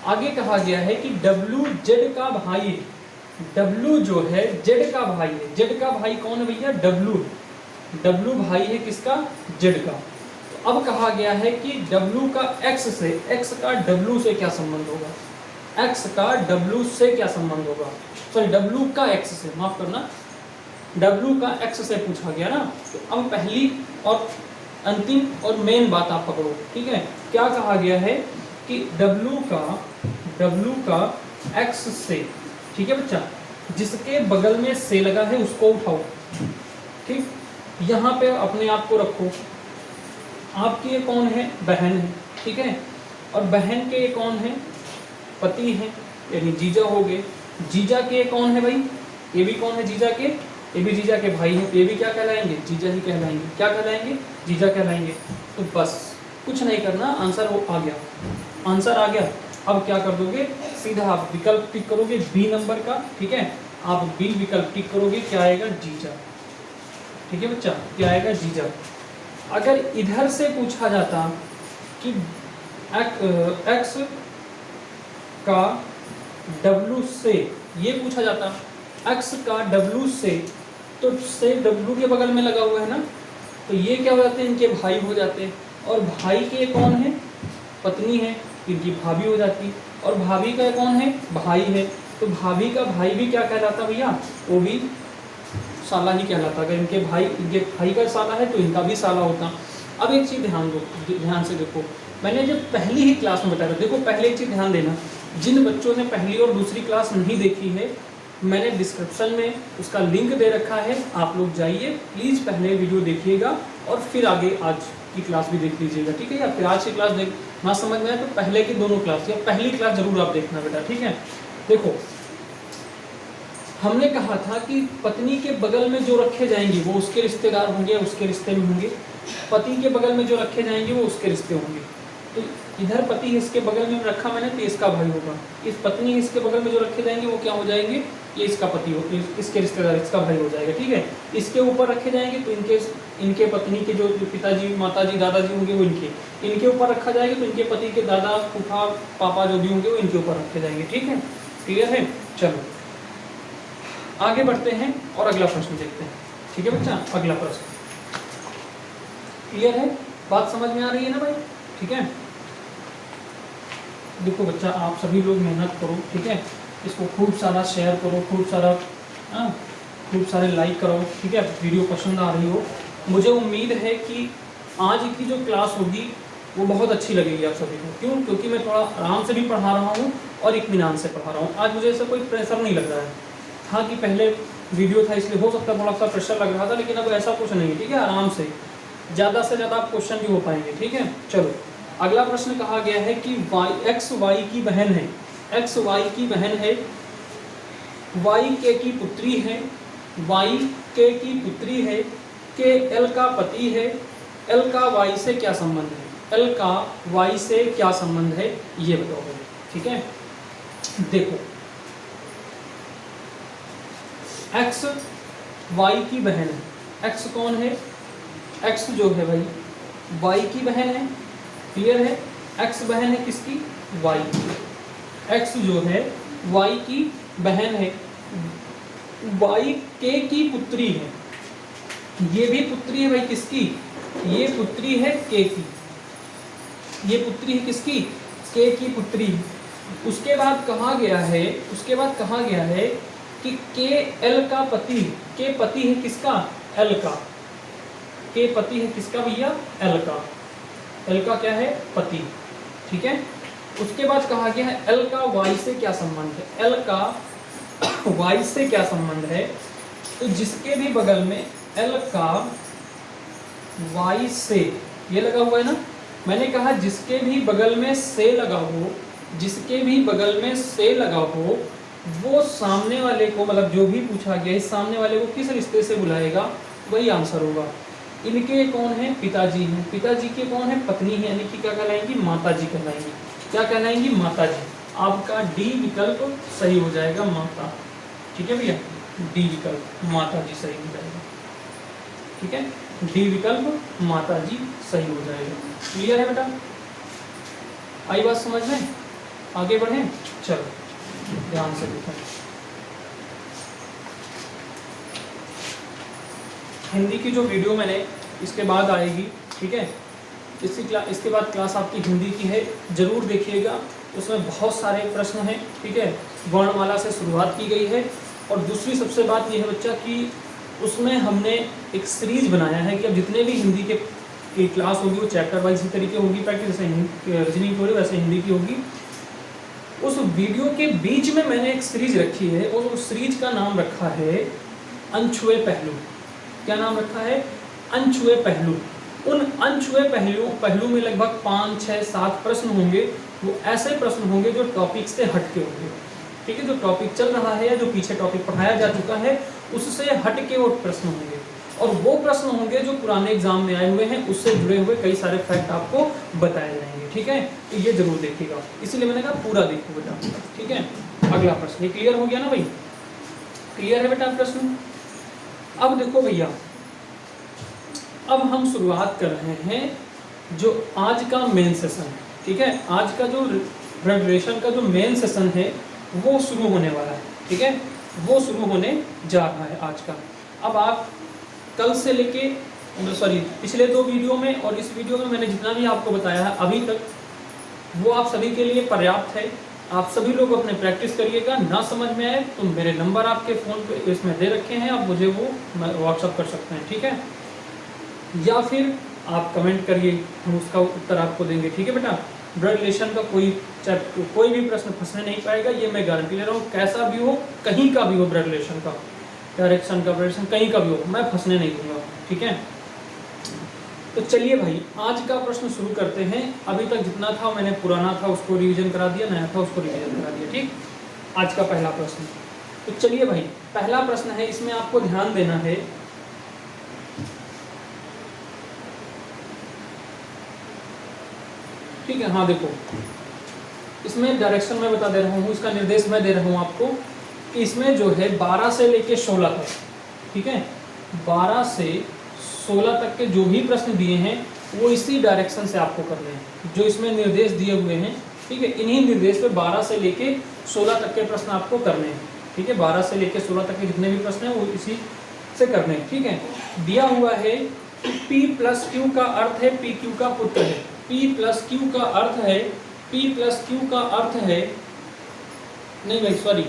आगे कहा गया है कि डब्लू जेड का भाई है, डब्लू जो है जेड का भाई है। जेड का भाई कौन है भैया? डब्लू। डब्लू भाई है किसका? जेड का। तो अब कहा गया है कि डब्लू का एक्स से, एक्स का डब्लू से क्या संबंध होगा? एक्स का डब्लू से क्या संबंध होगा? सॉरी, डब्लू का एक्स से, माफ करना, डब्लू का एक्स से पूछा गया ना। तो अब पहली और अंतिम और मेन बात आप पकड़ो। ठीक है, क्या कहा गया है कि डब्लू का एक्स से। ठीक है बच्चा, जिसके बगल में से लगा है उसको उठाओ। ठीक, यहाँ पे अपने आप को रखो। आपकी ये कौन है? बहन है। ठीक है, और बहन के ये कौन है? पति है, यानी जीजा हो गए। जीजा के कौन है भाई? ये भी कौन है? जीजा के, ये भी जीजा के भाई है, ये भी क्या कहलाएंगे? जीजा ही कहलाएंगे। क्या कहलाएंगे? जीजा कहलाएंगे। तो बस कुछ नहीं करना, आंसर वो आ गया, आंसर आ गया। अब क्या कर दोगे? सीधा आप विकल्प टिक करोगे बी नंबर का। ठीक है, आप बी विकल्प टिक करोगे, क्या आएगा? जीजा। ठीक है बच्चा, क्या आएगा? जीजा। अगर इधर से पूछा जाता कि एक्स का डब्लू से, ये पूछा जाता एक्स का डब्लू से, तो से डब्लू के बगल में लगा हुआ है ना, तो ये क्या हो जाते हैं? इनके भाई हो जाते हैं। और भाई के कौन है? पत्नी है, इनकी भाभी हो जाती। और भाभी का कौन है? भाई है, तो भाभी का भाई भी क्या कहलाता भैया? वो भी साला ही कहलाता। अगर इनके भाई का साला है तो इनका भी साला होता। अब एक चीज़ ध्यान दो, ध्यान से देखो, मैंने जब पहली ही क्लास में बताया था, देखो पहले एक चीज़ ध्यान देना, जिन बच्चों ने पहली और दूसरी क्लास नहीं देखी है, मैंने डिस्क्रिप्शन में उसका लिंक दे रखा है, आप लोग जाइए प्लीज़, पहले वीडियो देखिएगा और फिर आगे आज की क्लास भी देख लीजिएगा। ठीक है, या फिर आज की क्लास देख ना समझ में आए तो पहले की दोनों क्लास या पहली क्लास जरूर आप देखना बेटा। ठीक है, देखो हमने कहा था कि पत्नी के बगल में जो रखे जाएंगे वो उसके रिश्तेदार होंगे, उसके रिश्ते में होंगे। पति के बगल में जो रखे जाएंगे वो उसके रिश्ते होंगे। तो इधर पति इसके बगल में रखा मैंने, तो इसका भाई होगा। इस पत्नी इसके बगल में जो रखे जाएंगे वो क्या हो जाएंगे? ये इसका पति हो, इसके रिश्तेदार, इसका भाई हो जाएगा। ठीक है, इसके ऊपर रखे जाएंगे तो इनके पत्नी के जो पिताजी, माताजी, दादाजी होंगे वो इनके ऊपर रखा जाएगा, तो इनके पति के दादा, फूफा, पापा जो भी होंगे वो इनके ऊपर रखे जाएंगे। ठीक है, क्लियर है? चलो आगे बढ़ते हैं और अगला प्रश्न देखते हैं। ठीक है बच्चा, अगला प्रश्न क्लियर है? बात समझ में आ रही है ना भाई? ठीक है, देखो बच्चा, आप सभी लोग मेहनत करो। ठीक है, इसको खूब सारा शेयर करो, खूब सारे लाइक करो। ठीक है, वीडियो पसंद आ रही हो मुझे उम्मीद है कि आज की जो क्लास होगी वो बहुत अच्छी लगेगी आप सभी को। क्यों? क्योंकि मैं थोड़ा आराम से भी पढ़ा रहा हूँ और इत्मीनान से पढ़ा रहा हूँ। आज मुझे ऐसा कोई प्रेशर नहीं लग रहा है। हाँ कि पहले वीडियो था इसलिए हो सकता है थोड़ा सा प्रेशर लग रहा था, लेकिन अब ऐसा कुछ नहीं है। ठीक है, आराम से ज़्यादा से ज़्यादा आप क्वेश्चन भी हो पाएंगे। ठीक है, चलो अगला प्रश्न कहा गया है कि एक्स वाई की बहन है, एक्स वाई की बहन है, वाई के की पुत्री है, वाई के की पुत्री है, के एल का पति है, एल का वाई से क्या संबंध है, एल का वाई से क्या संबंध है ये बताओ। ठीक है, देखो एक्स वाई की बहन है। एक्स कौन है? एक्स जो है भाई वाई की बहन है। क्लियर है? एक्स बहन है किसकी? वाई की। एक्स जो है वाई की बहन है, वाई के की पुत्री है। ये भी पुत्री है भाई किसकी? ये पुत्री है के की। ये पुत्री है किसकी? के की पुत्री। उसके बाद कहा गया है, उसके बाद कहा गया है कि के एल का पति, के पति है किसका? एल का। के पति है किसका भैया? एल का। एल का क्या है? पति। ठीक है, उसके बाद कहा गया है एल का वाई से क्या संबंध है, एल का वाई से क्या संबंध है। तो जिसके भी बगल में एल का वाई से ये लगा हुआ है ना, मैंने कहा जिसके भी बगल में से लगा हो, जिसके भी बगल में से लगा हो वो सामने वाले को, मतलब जो भी पूछा गया है सामने वाले को किस रिश्ते से बुलाएगा वही आंसर होगा। इनके कौन है? पिताजी हैं। पिताजी के कौन है? पत्नी है, यानी कि क्या कहलाएंगी? माताजी कहलाएंगी। क्या कहलाएंगी? माताजी। आपका डी विकल्प सही हो जाएगा, माता। ठीक है भैया, डी विकल्प माताजी सही हो जाएगा। ठीक है, डी विकल्प माताजी सही हो जाएगा। क्लियर है बेटा? आई बात समझ में? आगे बढ़े, चलो ध्यान से देखो। हिंदी की जो वीडियो मैंने इसके बाद आएगी, ठीक है, इसके बाद क्लास आपकी हिंदी की है, जरूर देखिएगा। उसमें बहुत सारे प्रश्न हैं। ठीक है, वर्णमाला से शुरुआत की गई है। और दूसरी सबसे बात यह है बच्चा कि उसमें हमने एक सीरीज बनाया है कि अब जितने भी हिंदी की क्लास होगी वो चैप्टर वाइज इसी तरीके होगी, प्रैक्टिस जैसे रीजनिंग की होगी वैसे हिंदी की होगी। उस वीडियो के बीच में मैंने एक सीरीज रखी है और उस सीरीज का नाम रखा है अनछुए पहलू। क्या नाम रखा है? अनछुए पहलू। उन अनछुए पहलू में लगभग 5, 6, 7 प्रश्न होंगे। वो ऐसे प्रश्न होंगे जो टॉपिक से हटके होंगे। ठीक है, जो टॉपिक चल रहा है या जो पीछे टॉपिक पढ़ाया जा चुका है उससे हटके वो प्रश्न होंगे। और वो प्रश्न होंगे जो पुराने एग्जाम में आए हुए हैं, उससे जुड़े हुए कई सारे फैक्ट आपको बताए जाएंगे। ठीक है, तो ये जरूर देखिएगा, इसीलिए मैंने कहा पूरा देखो बेटा। ठीक है, अगला प्रश्न, ये क्लियर हो गया ना भाई? क्लियर है बेटा प्रश्न? अब देखो भैया, अब हम शुरुआत कर रहे हैं जो आज का मेन सेशन है। ठीक है, आज का जो ग्रेजुएशन का जो मेन सेशन है वो शुरू होने वाला है। ठीक है, वो शुरू होने जा रहा है आज का। अब आप कल से लेके पिछले 2 वीडियो में और इस वीडियो में मैंने जितना भी आपको बताया है अभी तक, वो आप सभी के लिए पर्याप्त है। आप सभी लोग अपने प्रैक्टिस करिएगा। ना समझ में आए तो मेरे नंबर आपके फ़ोन पे इसमें दे रखे हैं, आप मुझे वो व्हाट्सअप कर सकते हैं। ठीक है, या फिर आप कमेंट करिए, हम उसका उत्तर आपको देंगे। ठीक है बेटा, ब्लड रिलेशन का कोई भी प्रश्न फंसने नहीं पाएगा, ये मैं गारंटी ले रहा हूँ। कैसा भी हो, कहीं का भी हो, ब्लड रिलेशन का, डायरेक्शन का, डायरेक्शन कहीं का भी हो, मैं फंसने नहीं दूंगा। ठीक है, तो चलिए भाई आज का प्रश्न शुरू करते हैं। अभी तक जितना था मैंने पुराना था उसको रिवीजन करा दिया, नया था उसको रिवीजन करा दिया। ठीक, आज का पहला प्रश्न। तो चलिए भाई, पहला प्रश्न है, इसमें आपको ध्यान देना है। ठीक है, हाँ देखो, इसमें डायरेक्शन मैं बता दे रहा हूँ, इसका निर्देश मैं दे रहा हूँ आपको कि इसमें जो है 12 से लेके 16 तक, ठीक है, 12 से 16 तक के जो भी प्रश्न दिए हैं वो इसी डायरेक्शन से आपको करने हैं, जो इसमें निर्देश दिए हुए हैं। ठीक है, इन्हीं निर्देश पे 12 से लेके 16 तक के प्रश्न आपको करने हैं। ठीक है, 12 से लेके 16 तक के जितने भी प्रश्न हैं वो इसी से करने हैं। ठीक है, दिया हुआ है P प्लस क्यू का अर्थ है P क्यू का पुत्र है। P प्लस क्यू का अर्थ है, P प्लस क्यू का अर्थ है, नहीं भाई सॉरी,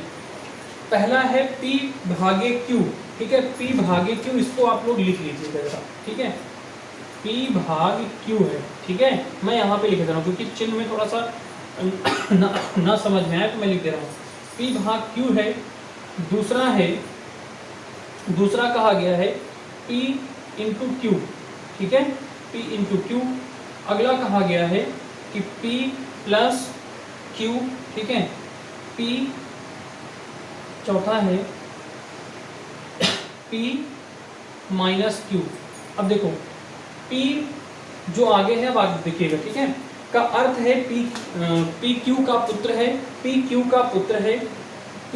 पहला है P भागे Q, ठीक है। P भागे Q, इसको आप लोग लिख लीजिएगा जरा, ठीक है। P भाग Q है, ठीक है। मैं यहाँ पे लिख दे रहा हूँ क्योंकि चिन्ह में थोड़ा सा ना समझ में आया तो मैं लिख दे रहा हूँ। P भाग Q है। दूसरा कहा गया है P इंटू Q, ठीक है, P इंटू Q। अगला कहा गया है कि P प्लस Q, ठीक है, P। चौथा है P माइनस Q। अब देखो P जो आगे है अब आगे देखिएगा, ठीक है, का अर्थ है P Q का पुत्र है, P Q का पुत्र है। P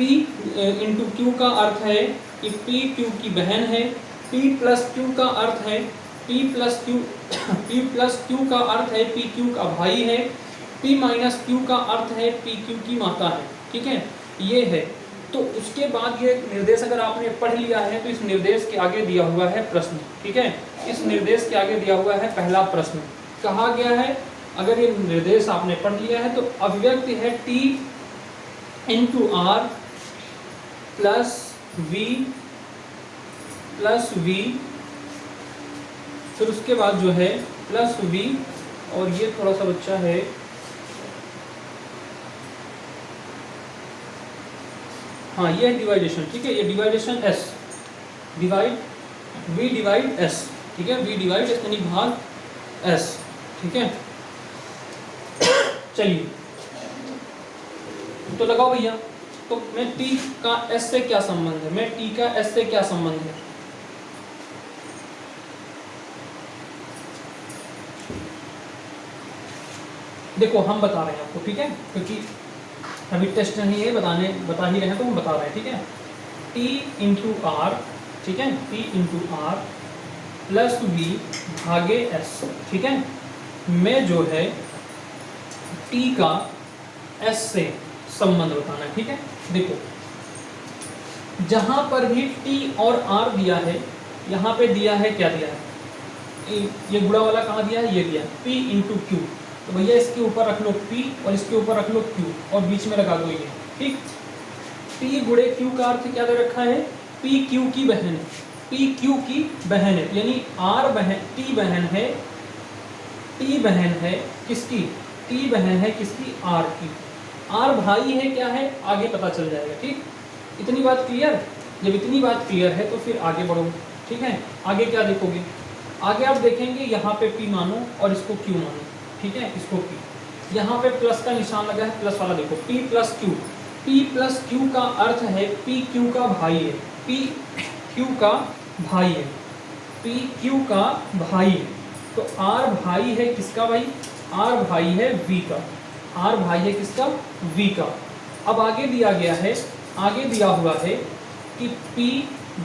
इंटू Q का अर्थ है कि P Q की बहन है। P प्लस Q का अर्थ है P प्लस Q का अर्थ है P Q का भाई है। P माइनस Q का अर्थ है P Q की माता है, ठीक है, ये है। तो उसके बाद ये निर्देश अगर आपने पढ़ लिया है तो इस निर्देश के आगे दिया हुआ है प्रश्न, ठीक है। इस निर्देश के आगे दिया हुआ है पहला प्रश्न। कहा गया है, अगर ये निर्देश आपने पढ़ लिया है तो अभिव्यक्ति है T into R plus V, फिर उसके बाद जो है प्लस V, और ये थोड़ा सा बच्चा है, हाँ ये है डिवाइडेशन, ठीक है, ये डिवाइडेशन S, V डिवाइड S, ठीक है, V डिवाइड S यानी भाग S, ठीक है। चलिए तो लगाओ भैया, तो मैं T का S से क्या संबंध है, मैं T का S से क्या संबंध है। देखो हम बता रहे हैं आपको, ठीक है, क्योंकि अभी टेस्ट नहीं है, बता ही रहे हैं तो हम बता रहे हैं, ठीक है। T इंटू R, ठीक है, T into R plus V भागे S, ठीक है, में जो है T का S से संबंध बताना है, ठीक है। देखो जहां पर भी T और R दिया है, यहाँ पे दिया है, क्या दिया है, ये गुणा वाला कहाँ दिया है, ये दिया है P इंटू Q। तो भैया इसके ऊपर रख लो P और इसके ऊपर रख लो Q और बीच में लगा दो ये, ठीक। P गुणे Q का अर्थ क्या दे रखा है, P Q की बहन है, P Q की बहन है, यानी R बहन, T बहन है, T बहन है किसकी, T बहन है किसकी, R की। R भाई है, क्या है, आगे पता चल जाएगा, ठीक। इतनी बात क्लियर। जब इतनी बात क्लियर है तो फिर आगे बढ़ो, ठीक है। आगे क्या देखोगे, आगे आप देखेंगे यहाँ पे P मानो और इसको Q मानो, ठीक है, इसको P। यहाँ पे प्लस का निशान लगा है, प्लस वाला देखो, P plus Q। P plus Q का अर्थ है P Q का भाई है, P Q का भाई है, P Q का भाई है। तो R भाई है किसका भाई, R भाई है V का, R भाई है किसका, V का। अब आगे दिया गया है, आगे दिया हुआ है कि P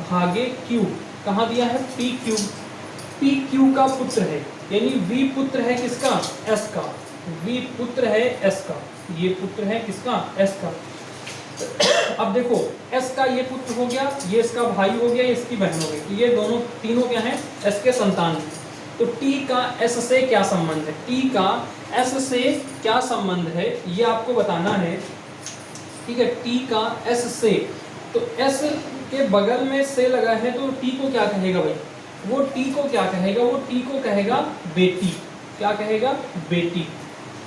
भागे Q, कहाँ दिया है, P Q का पुत्र है, यानी V पुत्र है किसका, S का, V पुत्र है S का, ये पुत्र है किसका, S का। अब देखो S का ये पुत्र हो गया, ये इसका भाई हो गया, इसकी बहन हो गई, ये दोनों तीनों क्या हैं, S के संतान हैं। तो T का S से क्या संबंध है, T का S से क्या संबंध है ये आपको बताना है, ठीक है। T का S से, तो S के बगल में से लगा है तो T को क्या कहेगा भाई, वो T को क्या कहेगा, वो T को कहेगा बेटी, क्या कहेगा, बेटी।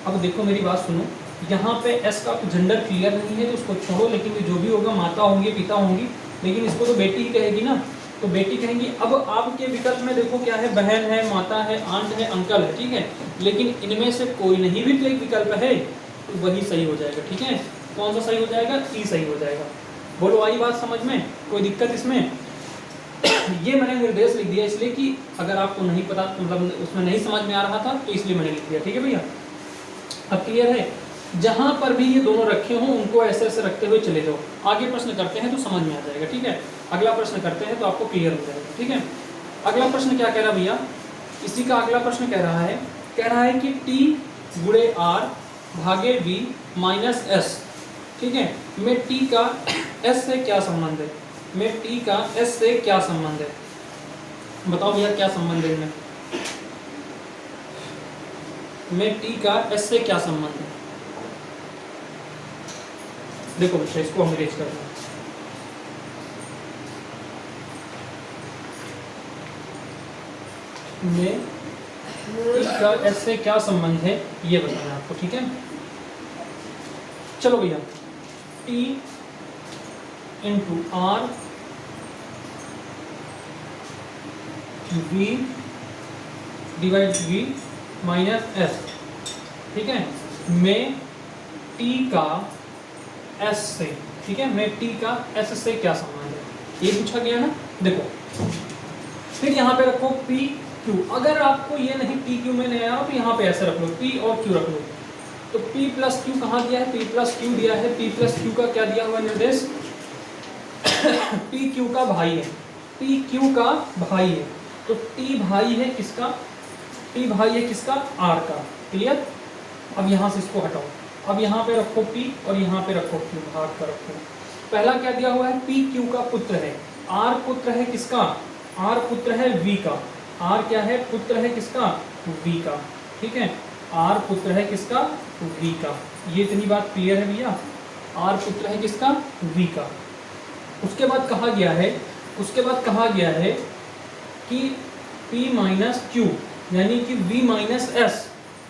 अब देखो मेरी बात सुनो, यहाँ पे S का जेंडर क्लियर नहीं है तो उसको छोड़ो, लेकिन जो भी होगा माता होंगी पिता होंगी, लेकिन इसको तो बेटी ही कहेगी ना, तो बेटी कहेंगी। अब आपके विकल्प में देखो क्या है, बहन है, माता है, आंट है, अंकल है, ठीक है, लेकिन इनमें से कोई नहीं भी तो एक विकल्प है तो वही सही हो जाएगा, ठीक है। कौन सा सही हो जाएगा, ई सही हो जाएगा। बोलो आई बात समझ में, कोई दिक्कत इसमें। ये मैंने निर्देश लिख दिया इसलिए कि अगर आपको नहीं पता, मतलब उसमें नहीं समझ में आ रहा था तो इसलिए मैंने लिख दिया, ठीक है भैया। अब क्लियर है, जहां पर भी ये दोनों रखे हों उनको ऐसे ऐसे रखते हुए चले जाओ। आगे प्रश्न करते हैं तो समझ में आ जाएगा, ठीक है। अगला प्रश्न करते हैं तो आपको क्लियर हो जाएगा, ठीक है। अगला प्रश्न क्या कह रहा भैया, इसी का अगला प्रश्न कह रहा है कि T गुणे R भागे V माइनस S, ठीक है, में T का S से क्या संबंध है, में T का S से क्या संबंध है, बताओ भैया क्या संबंध है इनमें, में T का S से क्या संबंध है। देखो बच्चा इसको हम रेज करते हैं, में P का S से क्या संबंध है ये बताना है आपको, ठीक है। चलो भैया, T into R V divide V minus S, ठीक है, में T का S से, ठीक है, में T का S से क्या संबंध है ये पूछा गया ना। देखो फिर यहाँ पे रखो P Q, अगर आपको ये नहीं P Q में नहीं आया तो यहाँ पे ऐसे रख लो, P और Q रख लो। तो P प्लस Q कहाँ दिया है, P प्लस Q दिया है। P प्लस Q का क्या दिया हुआ निर्देश, P Q का भाई है, P Q का भाई है। तो T भाई है किसका, T भाई है किसका, R का। क्लियर। अब यहाँ से इसको हटाओ, अब यहाँ पे रखो P और यहाँ पे रखो Q, भाग कर रखो। पहला क्या दिया हुआ है, P Q का पुत्र है, R पुत्र है किसका, R पुत्र है V का। R क्या है, पुत्र है किसका, V का, ठीक है। R पुत्र है किसका, V का। ये इतनी बात क्लियर है भैया, R पुत्र है किसका, V का। उसके बाद कहा गया है, उसके बाद कहा गया है कि P माइनस Q यानी कि V minus S,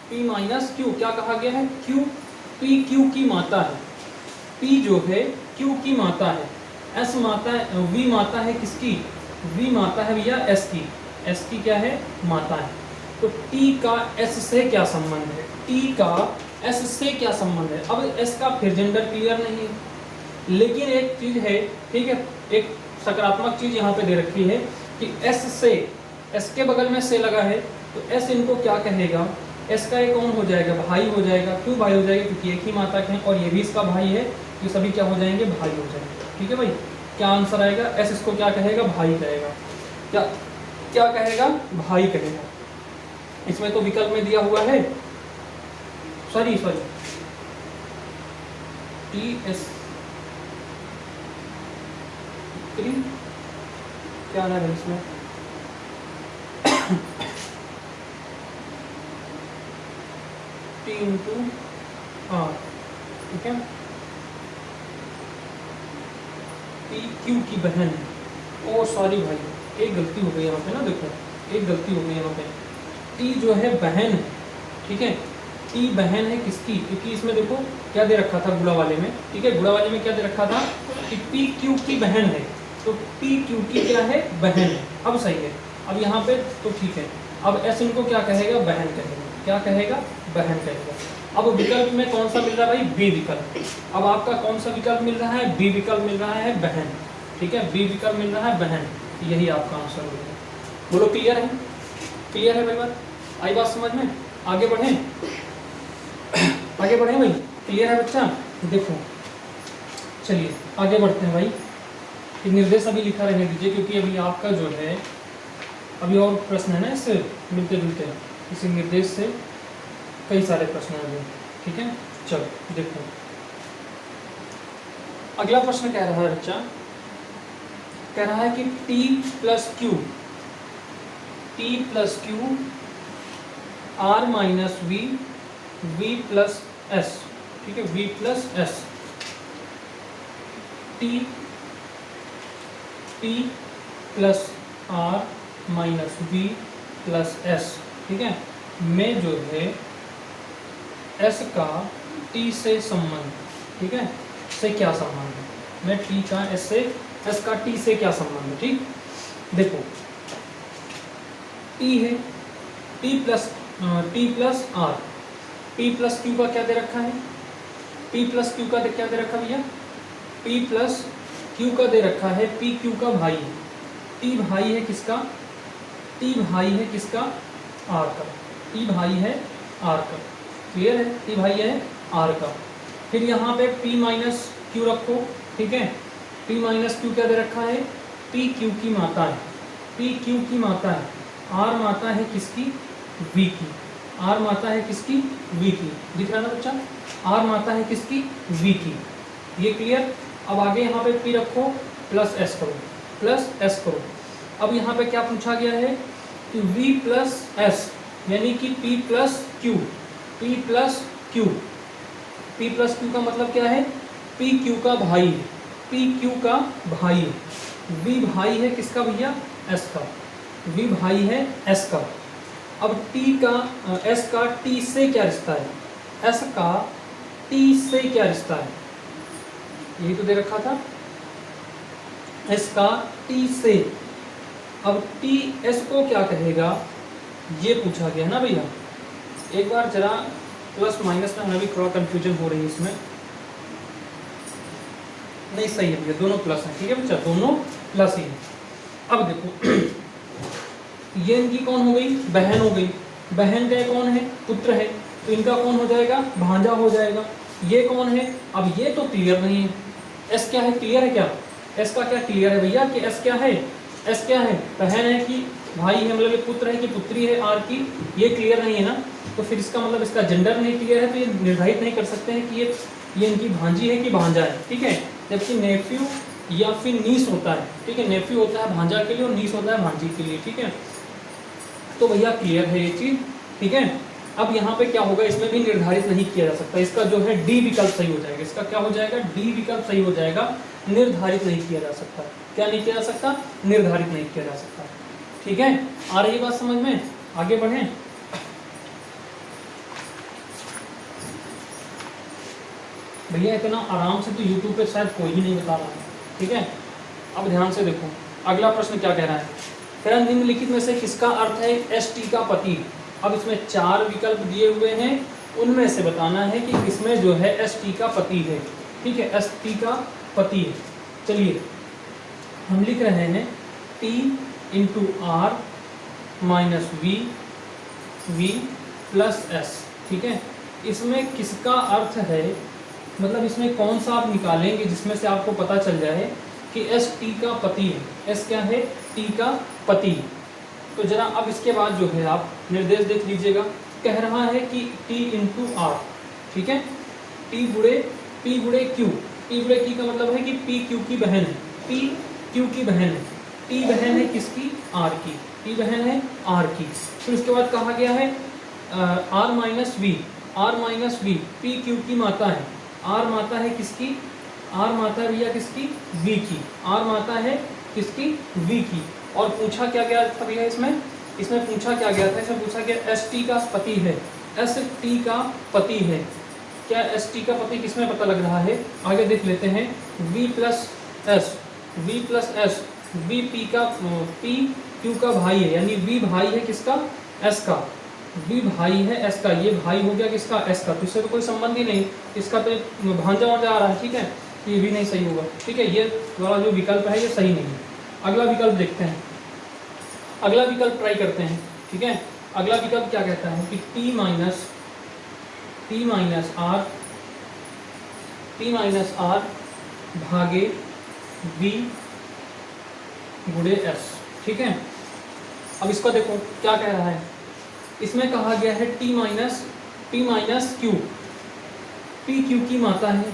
P minus Q क्या कहा गया है, Q P Q की माता है, P जो है Q की माता है, S माता है, V माता है किसकी, V माता है भैया S की, S की क्या है, माता है। तो T का S से क्या संबंध है, T का S से क्या संबंध है। अब S का फिर जेंडर क्लियर नहीं है, लेकिन एक चीज है, ठीक है, एक सकारात्मक चीज यहाँ पे दे रखी है कि S से, S के बगल में से लगा है तो S इनको क्या कहेगा, S का ये कौन हो जाएगा, भाई हो जाएगा। क्यों भाई हो जाएगा, क्योंकि एक ही माता के हैं और ये भी इसका भाई है, तो सभी क्या हो जाएंगे, भाई हो जाएंगे। ठीक है भाई, क्या आंसर आएगा, S इसको क्या कहेगा, भाई कहेगा। क्या क्या कहेगा, भाई कहेगा। इसमें तो विकल्प में दिया हुआ है, सॉरी TS क्या है इसमें, T इंटू R, ठीक है। P Q की बहन, ओ सॉरी भाई एक गलती हो गई यहाँ पे ना, देखो एक गलती हो गई यहाँ पे। T जो है बहन है, ठीक है, T बहन है किसकी, क्योंकि इसमें देखो क्या दे रखा था गुणा वाले में, ठीक है, गुणा वाले में क्या दे रखा था कि P Q की बहन है, तो P Q की क्या है, बहन है। अब सही है, अब यहाँ पे तो ठीक है। अब S इनको क्या कहेगा, बहन कहेगा, क्या कहेगा, बहन कहेगा। अब विकल्प में कौन सा मिल रहा है भाई, B विकल्प। अब आपका कौन सा विकल्प मिल रहा है, B विकल्प मिल रहा है, बहन, ठीक है, B विकल्प मिल रहा है, बहन, यही आपका आंसर होगा। बोलो क्लियर है, क्लियर है भाई, बात आई बात समझ में, आगे बढ़े, आगे बढ़े भाई, क्लियर है बच्चा। देखो चलिए आगे बढ़ते हैं भाई, ये निर्देश अभी लिखा रहने दीजिए क्योंकि अभी आपका जो है अभी और प्रश्न है ना इससे मिलते जुलते, इसी निर्देश से कई सारे प्रश्न हैं, ठीक है। चलो देखो अगला प्रश्न कह रहा है बच्चा, कह रहा है कि T plus Q R minus V plus S, ठीक है, V plus S, T plus R minus V plus S, ठीक है, में जो है S का T से संबंध, ठीक है, से क्या संबंध है, में T का S का T से क्या संबंध है। ठीक, देखो T है, T plus R, P plus Q का क्या दे रखा है, P प्लस Q का क्या दे रखा भैया, P प्लस Q का दे रखा है, P Q का भाई है, T भाई है किसका, T भाई है किसका, R का, T भाई है R का, क्लियर है, T भाई है R का। फिर यहाँ पे P माइनस Q रखो, ठीक है, P माइनस Q क्या दे रखा है, P Q की माता है, P Q की माता है, R माता है किसकी, V की, R माता है किसकी, V की, दिख रहा है ना बच्चा, R माता है किसकी, V की, ये क्लियर। अब आगे यहाँ पे P रखो, प्लस S करो, प्लस S करो। अब यहाँ पे क्या पूछा गया है कि V प्लस S यानी कि P plus Q, P plus Q, P plus Q का मतलब क्या है, P Q का भाई है, P Q का भाई है, V भाई है किसका भैया, S का, V भाई है S का, अब टी का एस का टी से क्या रिश्ता है, एस का टी से क्या रिश्ता है, यही तो दे रखा था, एस का टी से। अब टी एस को क्या कहेगा ये पूछा गया है ना भैया। एक बार जरा प्लस माइनस में हमें भी थोड़ा कंफ्यूजन हो रही है इसमें, नहीं सही है भैया, दोनों प्लस है, ठीक है बच्चा, दोनों प्लस ही है। अब देखो ये इनकी कौन हो गई, बहन हो गई, बहन का कौन है, पुत्र है, तो इनका कौन हो जाएगा, भांजा हो जाएगा। ये कौन है, अब ये तो क्लियर नहीं है, एस क्या है, क्लियर है क्या, एस का क्या क्लियर है भैया कि एस क्या है, एस क्या है, बहन है कि भाई है, मतलब ये पुत्र है कि पुत्री है आर की, ये क्लियर नहीं है ना, तो फिर इसका मतलब इसका जेंडर नहीं क्लियर है, तो ये निर्धारित नहीं कर सकते हैं कि ये इनकी भांजी है कि भांजा है, ठीक है। जबकि नेफ्यू या फिर नीस होता है, ठीक है, नेफ्यू होता है भांजा के लिए और नीस होता है भांजी के लिए, ठीक है। तो भैया क्लियर है ये चीज, ठीक है। अब यहाँ पे क्या होगा, इसमें भी निर्धारित नहीं किया जा सकता, इसका जो है डी विकल्प सही हो जाएगा, इसका क्या हो जाएगा, डी विकल्प सही हो जाएगा, निर्धारित नहीं किया जा सकता। क्या नहीं किया जा सकता, निर्धारित नहीं किया जा सकता, ठीक है। आ रही बात समझ में, आगे बढ़ें। भैया इतना आराम से तो यूट्यूब पे शायद कोई ही नहीं बता रहा है, ठीक है। अब ध्यान से देखो अगला प्रश्न क्या कह रहा है, फिर निम्नलिखित में से किसका अर्थ है एस टी का पति। अब इसमें 4 विकल्प दिए हुए हैं, उनमें से बताना है कि किसमें जो है एस टी का पति है, ठीक है, एस टी का पति है। चलिए हम लिख रहे हैं T into R minus V V plus S, ठीक है। इसमें किसका अर्थ है, मतलब इसमें कौन सा आप निकालेंगे जिसमें से आपको पता चल जाए कि एस टी का पति है, एस क्या है, टी का पति। तो जरा अब इसके बाद जो है आप निर्देश देख लीजिएगा, कह रहा है कि टी इंटू आर, ठीक है, टी गुणे पी गुणे क्यू, टी गुणे की का मतलब है कि पी क्यू की बहन है, पी क्यू की बहन है, टी बहन है किसकी, आर की, टी बहन है आर की। फिर उसके बाद कहा गया है R minus V, R minus V, P Q की माता है, आर माता है किसकी, आर माता है भैया किसकी, वी की, आर माता है किसकी, वी की। और पूछा क्या गया था भैया इसमें पूछा क्या गया था, इसमें पूछा गया एस टी का पति है, एस टी का पति है। क्या एस टी का पति किसमें पता लग रहा है, आगे देख लेते हैं, V plus S, V plus S, V P का, पी क्यू का भाई है, यानी वी भाई है किसका, एस का, वी भाई है एस का, ये भाई हो गया किसका, एस का, तो इससे तो कोई संबंध ही नहीं, इसका तो भांजा वांजा आ रहा है, ठीक है, ये भी नहीं सही होगा, ठीक है, ये वाला जो विकल्प है ये सही नहीं है। अगला विकल्प देखते हैं, अगला विकल्प ट्राई करते हैं, ठीक है। अगला विकल्प क्या कहता है कि टी माइनस आर भागे वी गुणे एस, ठीक है। अब इसको देखो क्या कह रहा है, इसमें कहा गया है T minus Q, P Q की माता है,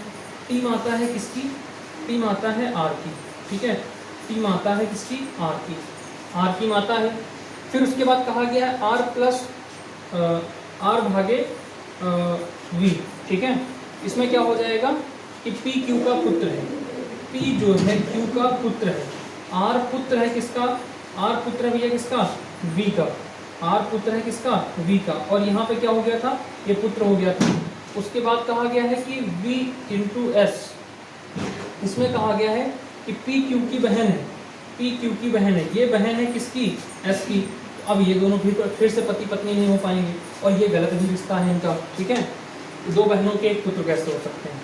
टी माता है किसकी, टी माता है आर की, ठीक है, टी माता है किसकी, आर की, आर की माता है। फिर उसके बाद कहा गया है आर प्लस आर भागे वी, ठीक है। इसमें क्या हो जाएगा कि पी क्यू का पुत्र है, पी जो है क्यू का पुत्र है, आर पुत्र है किसका, आर पुत्र है भैया किसका, वी का, आर पुत्र है किसका, वी का, और यहाँ पे क्या हो गया था, ये पुत्र हो गया था। उसके बाद कहा गया है कि v इंटू एस, इसमें कहा गया है कि पी क्यू की बहन है, पी क्यू की बहन है, ये बहन है किसकी, एस की। अब ये दोनों फिर से पति पत्नी नहीं हो पाएंगे और ये गलत भी रिश्ता है इनका, ठीक है, दो बहनों के एक पुत्र कैसे हो सकते हैं।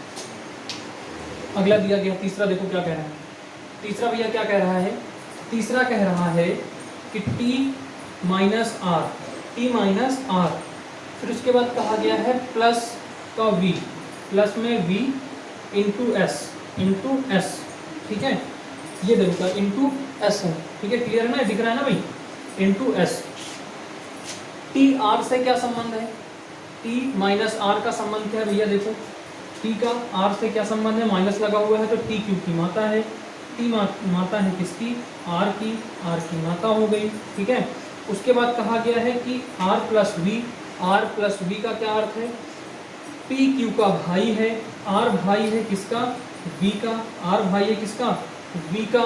अगला दिया गया तीसरा, देखो क्या कह रहा है, तीसरा भैया क्या कह रहा है, तीसरा कह रहा है कि T minus R, T minus R, फिर उसके बाद कहा गया है प्लस का v, प्लस में v इंटू एस, ठीक है, ये देखो इंटू एस है, ठीक है, क्लियर है ना, दिख रहा है ना भाई, इंटू एस। टी आर से क्या संबंध है, टी माइनस आर का संबंध क्या है भैया, देखो टी का आर से क्या संबंध है, माइनस लगा हुआ है तो टी क्यू की माता है, टी माता है किसकी, आर की माता हो गई, ठीक है। उसके बाद कहा गया है कि आर प्लस वी का क्या अर्थ है, पी क्यू का भाई है, आर भाई है किसका, वी का, आर भाई है किसका, वी का।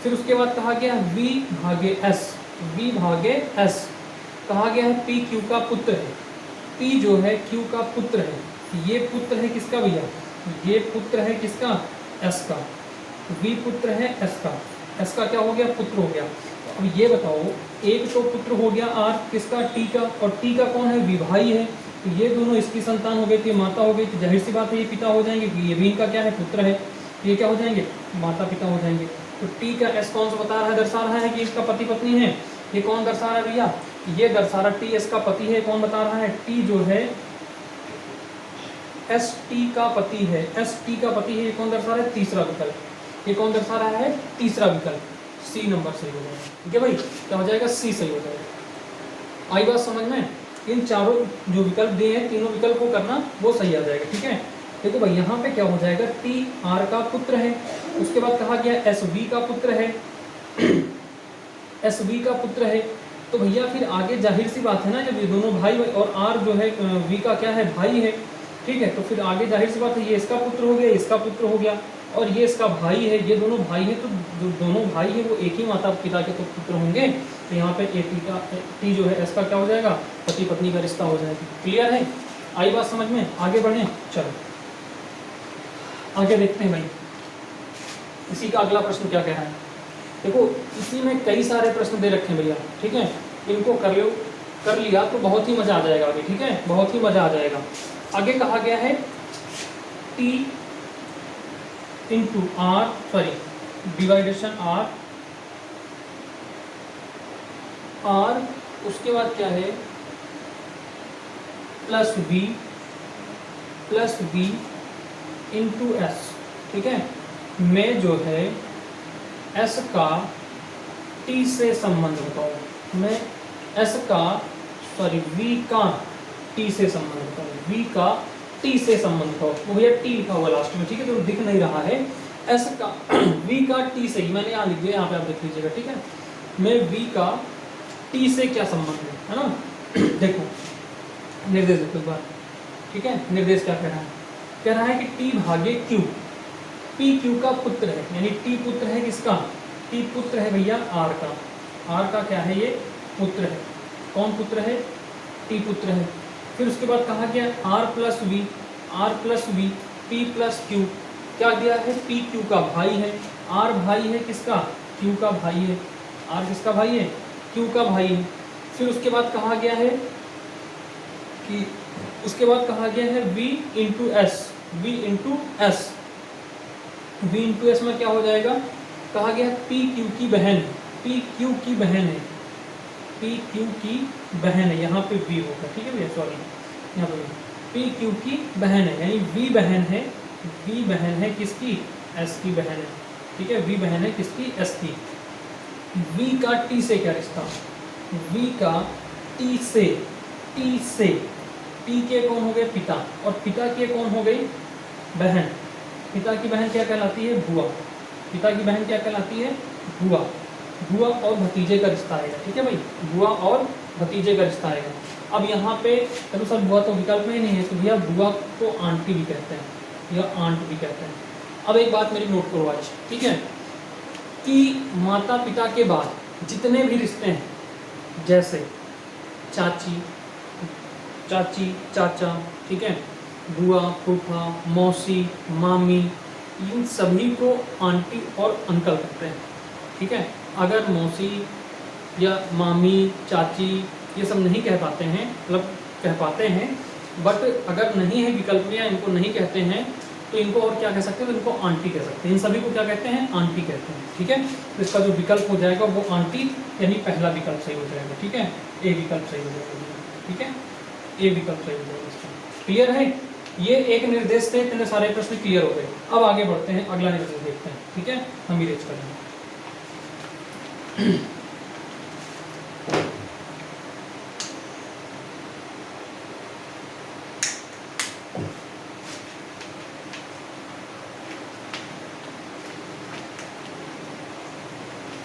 फिर उसके बाद कहा गया v भागे एस, कहा गया है P Q का पुत्र है, P जो है Q का पुत्र है, ये पुत्र है किसका भैया, ये पुत्र है किसका, S का, V पुत्र है S का, S का क्या हो गया, पुत्र हो गया। अब ये बताओ, एक तो पुत्र हो गया R किसका, T का, और T का कौन है, विभाई है, तो ये दोनों इसकी संतान हो गई, तो ये माता हो गई, तो जाहिर सी बात है ये पिता हो जाएंगे, ये भी इनका क्या है, पुत्र है, ये क्या हो जाएंगे, माता पिता हो जाएंगे। तो T का S कौन सा बता रहा है, दर्शा रहा है कि इसका पति पत्नी है, ये कौन दर्शा रहा है भैया, ये दर्शा रहा T S का पति है, कौन बता रहा है, T जो है S T का पति है, S T का पति है, ये कौन दर्शा रहा है, तीसरा विकल्प, ये कौन दर्शा रहा है, तीसरा विकल्प, C नंबर सही हो जाएगा। ठीक है भाई, क्या हो जाएगा, C सही हो जाएगा। आई बात समझ में, इन चारों जो विकल्प दिए हैं, तीनों विकल्प को करना, वो सही आ जाएगा। ठीक है, देखो भाई यहाँ पे क्या हो जाएगा, T R का पुत्र है, उसके बाद कहा गया S V का पुत्र है, S V का पुत्र है, तो भैया फिर आगे जाहिर सी बात है ना, जब ये दोनों भाई और R जो है V का क्या है, भाई है, ठीक है, तो फिर आगे जाहिर सी बात है, ये इसका पुत्र हो गया, इसका पुत्र हो गया, और ये इसका भाई है, ये दोनों भाई हैं, तो जो दोनों भाई हैं वो एक ही माता पिता के तो पुत्र होंगे, तो यहाँ पे T जो है S का क्या हो जाएगा, पति पत्नी का रिश्ता हो जाएगा। क्लियर है, आई बात समझ में, आगे बढ़े, चलो आगे देखते हैं भाई, इसी का अगला प्रश्न क्या कह रहा है। देखो इसी में कई सारे प्रश्न दे रखे हैं भैया, ठीक है, इनको कर लिया तो बहुत ही मजा आ जाएगा आगे। ठीक है, बहुत ही मजा आ जाएगा। आगे कहा गया है T into R, sorry डिवाइडेशन R, उसके बाद क्या है प्लस V इंटू S। ठीक है, मैं जो है S का T से संबंध बताऊँ, मैं S का सॉरी V का T से संबंध बताऊँ, V का T से संबंध बताओ, वो भैया T लिखा हुआ लास्ट में, ठीक है, तो दिख नहीं रहा है, S का V का T से ही मैंने यहाँ लिख दिया, यहाँ पे आप देख लीजिएगा। ठीक है, मैं V का T से क्या संबंध है ना, देखो निर्देश देखो एक बार। ठीक है, निर्देश क्या कह रहा है कि T भागे Q, P Q का पुत्र है, यानी T पुत्र है किसका, T पुत्र है भैया R का, R का क्या है, ये पुत्र है, कौन पुत्र है, T पुत्र है। फिर उसके बाद कहा गया R plus V, P plus Q, क्या दिया है, P Q का भाई है, R भाई है किसका, Q का भाई है, R किसका भाई है, Q का भाई है। फिर उसके बाद कहा गया है कि V इंटू एस में क्या हो जाएगा, कहा गया P Q की बहन है, यहाँ पे V होगा। ठीक है भैया, सॉरी यहाँ पे P Q की बहन है, यानी V बहन है किसकी, S की बहन है। ठीक है, V बहन है किसकी, S की। V का T से क्या रिश्ता, V का T से T के कौन हो गए, पिता, और पिता के कौन हो गई, बहन। पिता की बहन क्या कहलाती है, बुआ। पिता की बहन क्या कहलाती है, बुआ। बुआ और भतीजे का रिश्ता आएगा। ठीक है भाई, बुआ और भतीजे का रिश्ता आएगा। अब यहाँ पे चलो सर बुआ तो विकल्प में ही नहीं है, तो भैया बुआ को आंटी भी कहते हैं या आंट भी कहते हैं। अब एक बात मेरी नोट करो आज, ठीक है, कि माता पिता के बाद जितने भी रिश्ते हैं, जैसे चाची चाचा, ठीक है, बुआ फूफा मौसी मामी, इन सभी को आंटी और अंकल कहते हैं। ठीक है, अगर मौसी या मामी चाची ये सब नहीं कह पाते हैं, मतलब कह पाते हैं, बट अगर नहीं है विकल्प में या इनको नहीं कहते हैं, तो इनको और क्या कह सकते हैं, तो इनको आंटी कह सकते हैं। इन सभी को क्या कहते हैं, आंटी कहते हैं। ठीक है, तो इसका जो विकल्प हो जाएगा वो आंटी, यानी पहला विकल्प सही हो जाएगा। ठीक है, ए विकल्प सही हो जाएगा। ठीक है, ए विकल्प सही हो जाएगा। इसका क्लियर है, ये एक निर्देश से इतने सारे प्रश्न क्लियर हो गए। अब आगे बढ़ते हैं, अगला निर्देश देखते हैं। ठीक है, हम इरेज करेंगे।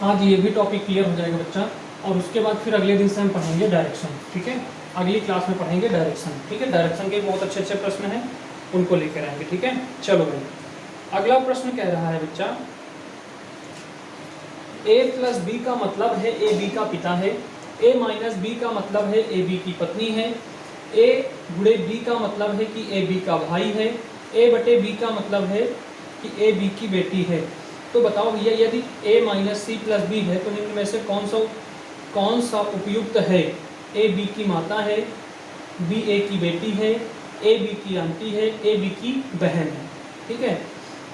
आज ये भी टॉपिक क्लियर हो जाएगा बच्चा, और उसके बाद फिर अगले दिन से हम पढ़ेंगे डायरेक्शन। ठीक है, अगली क्लास में पढ़ेंगे डायरेक्शन। ठीक है, डायरेक्शन के बहुत अच्छे अच्छे प्रश्न हैं, उनको लेकर आएंगे। ठीक है, चलो भाई अगला प्रश्न कह रहा है बच्चा, A प्लस B का मतलब है A B का पिता है, ए माइनस बी का मतलब है ए बी की पत्नी है, ए गुणे बी का मतलब है कि ए बी का भाई है, ए बटे बी का मतलब है कि ए बी की बेटी है। तो बताओ भैया यदि ए माइनस सी प्लस बी है तो निम्न में से कौन सा उपयुक्त है? ए बी की माता है, बी ए की बेटी है, ए बी की आंटी है, ए बी की बहन है। ठीक है,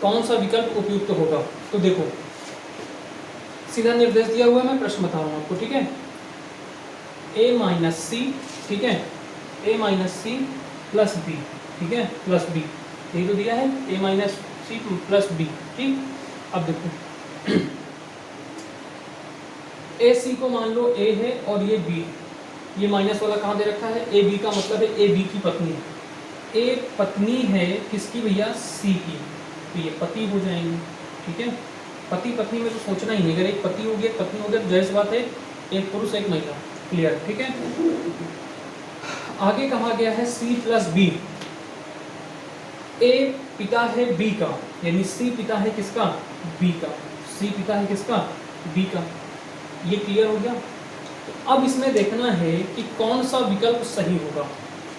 कौन सा विकल्प उपयुक्त होगा? तो देखो सीधा निर्देश दिया हुआ है, मैं प्रश्न बता रहा हूँ आपको। ठीक है, ए माइनस सी, ठीक है, ए माइनस सी प्लस बी, ठीक है, प्लस बी, यही तो दिया है, ए माइनस सी प्लस बी। ठीक, अब देखो ए सी को मान लो ए है और ये बी, ये माइनस वाला कहाँ दे रखा है? ए बी का मतलब है ए बी की पत्नी है। ए पत्नी है किसकी भैया? सी की, तो ये पति हो जाएंगे। ठीक है, पति पत्नी में तो सोचना ही नहीं, अगर एक पति हो गया एक पत्नी हो गया तो जाहिर सी बात है एक पुरुष एक महिला। क्लियर? ठीक है, आगे कहा गया है सी प्लस बी। ए पिता है बी का, यानी सी पिता है किसका? बी का। सी पिता है किसका? बी का। ये क्लियर हो गया? तो अब इसमें देखना है कि कौन सा विकल्प सही होगा।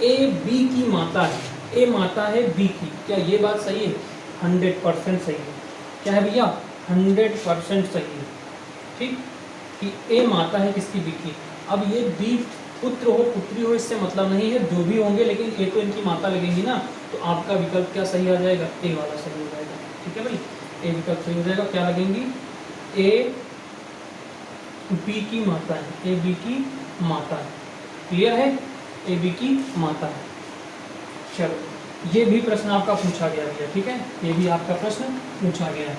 ए बी की माता है, ए माता है बी की, क्या ये बात सही है? 100% सही है। क्या है भैया? 100% सही है। ठीक, कि ए माता है किसकी? बी की। अब ये बी पुत्र हो पुत्री हो इससे मतलब नहीं है, जो भी होंगे, लेकिन ए तो इनकी माता लगेंगी ना, तो आपका विकल्प क्या सही आ जाएगा? ए वाला सही हो जाएगा। ठीक है भाई, ए विकल्प सही हो जाएगा। क्या लगेंगी? ए बी की माता है, ए बी की माता है। क्लियर है? ए बी की माता है। चलो, ये भी प्रश्न आपका पूछा गया है। ठीक है, ये भी आपका प्रश्न पूछा गया है,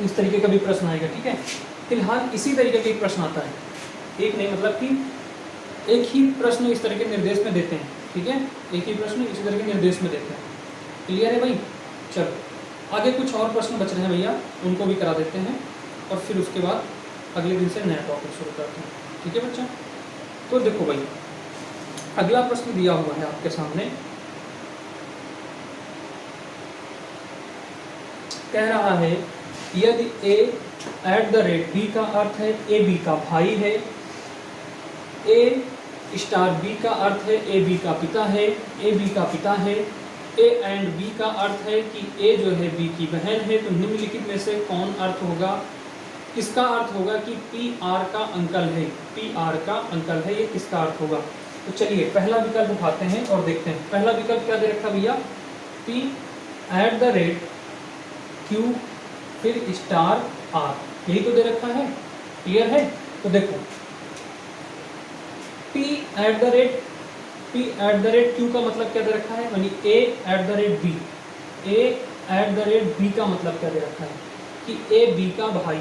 इस तरीके का भी प्रश्न आएगा। ठीक है, फिलहाल इसी तरीके का एक प्रश्न आता है, एक नहीं मतलब कि एक ही प्रश्न इस तरह के निर्देश में देते हैं। ठीक है, एक ही प्रश्न इसी तरह के निर्देश में देते हैं। क्लियर है भाई? चलो, आगे कुछ और प्रश्न बच रहे हैं भैया, उनको भी करा देते हैं और फिर उसके बाद अगले दिन से नया टॉपिक शुरू करते हैं। ठीक है बच्चा? तो देखो भाई, अगला प्रश्न दिया हुआ है आपके सामने, कह रहा है यदि ए एट द रेट बी का अर्थ है ए बी का भाई है, ए स्टार बी का अर्थ है ए बी का पिता है, ए बी का पिता है, ए एंड बी का अर्थ है कि ए जो है बी की बहन है, तो निम्नलिखित में से कौन अर्थ होगा? किसका अर्थ होगा कि पी आर का अंकल है? पी आर का अंकल है, ये किसका अर्थ होगा? तो चलिए पहला विकल्प उठाते हैं और देखते हैं। पहला विकल्प क्या दे रखा भैया? P at the rate Q फिर स्टार आर, यही तो दे रखा है। क्लियर है? तो देखो P at the rate Q का मतलब क्या दे रखा है? यानी A at the rate B, A at the rate B का मतलब क्या दे रखा है? कि ए बी का भाई,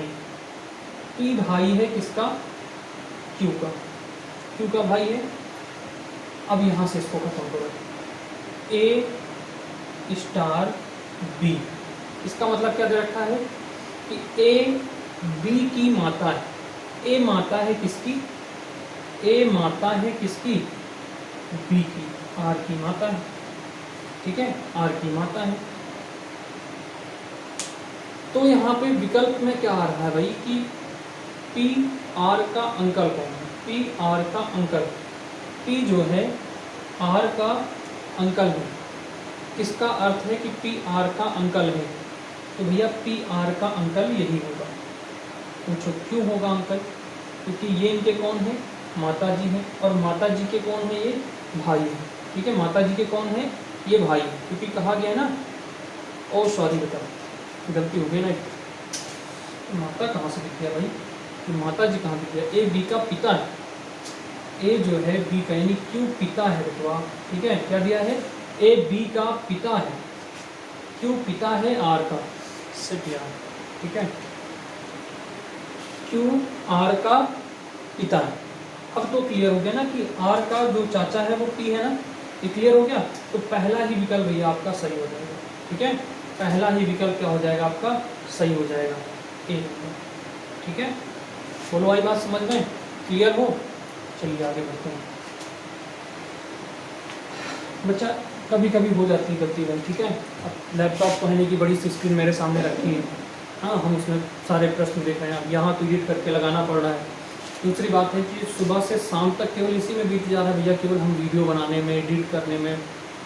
पी भाई है किसका? क्यू का, क्यू का भाई है। अब यहाँ से इसको खत्म करो, ए स्टार बी, इसका मतलब क्या दे रखा है? कि ए बी की माता है। ए माता है किसकी? ए माता है किसकी? बी की, आर की माता है। ठीक है, आर की माता है। तो यहाँ पे विकल्प में क्या आ रहा है भाई कि पी आर का अंकल कौन है? पी आर का अंकल, पी जो है आर का अंकल है। किसका अर्थ है कि पी आर का अंकल है? तो भैया पी आर का अंकल यही होगा। पूछो क्यों होगा अंकल? क्योंकि ये इनके कौन है? माता जी हैं, और माता जी के कौन है? ये भाई है। ठीक है, माता जी के कौन है? ये भाई है, क्योंकि कहा गया ना, ओ सॉरी बेटा गलती हो गई ना, माता कहाँ से दिख गया भाई? तो माता जी कहाँ दिख गया? ए बी का पिता है, ए जो है बी का, यानी क्यू पिता है बेटवा। ठीक है, क्या दिया है? ए बी का पिता है, क्यू पिता है आर का, से दिया। ठीक है, क्यू आर का पिता है। अब तो क्लियर हो गया ना कि आर का जो चाचा है वो पी है ना, ये क्लियर हो गया। तो पहला ही विकल्प भैया आपका सही हो जाएगा। ठीक है, पहला ही विकल्प क्या हो जाएगा आपका? सही हो जाएगा, ए। ठीक है, बोलो आई बात समझ में? क्लियर हो? चलिए आगे बढ़ते हैं बच्चा। कभी कभी हो जाती है गलती भाई। ठीक है, अब लैपटॉप तो है नहीं कि बड़ी सी स्क्रीन मेरे सामने रखी है, हाँ, हम उसमें सारे प्रश्न देख रहे हैं। अब यहाँ तो एडिट करके लगाना पड़ रहा है, दूसरी बात है कि सुबह से शाम तक केवल इसी में बीत जा रहा है भैया, केवल हम वीडियो बनाने में, एडिट करने में,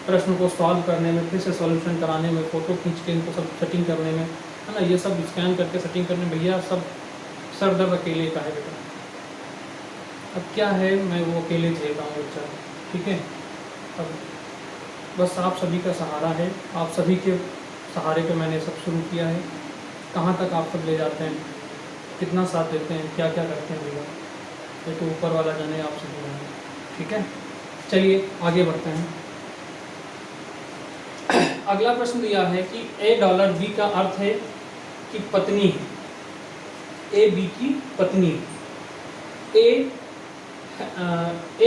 प्रश्न को सॉल्व करने में, फिर से सॉल्यूशन कराने में, फ़ोटो खींच के इनको सब सेटिंग करने में, है ना, ये सब स्कैन करके सेटिंग करने में भैया सब सर दर्द अकेले का है बेटा। अब क्या है, मैं वो अकेले झेलता हूँ बेचारा, ठीक है। अब बस आप सभी का सहारा है, आप सभी के सहारे पे मैंने सब शुरू किया है। कहाँ तक आप सब ले जाते हैं, कितना साथ देते हैं, क्या क्या करते हैं भैया, ये तो ऊपर वाला जाने, आप सभी जाने, ठीक है। चलिए आगे बढ़ते हैं। अगला प्रश्न दिया है कि $A B का अर्थ है कि पत्नी है, ए बी की पत्नी। ए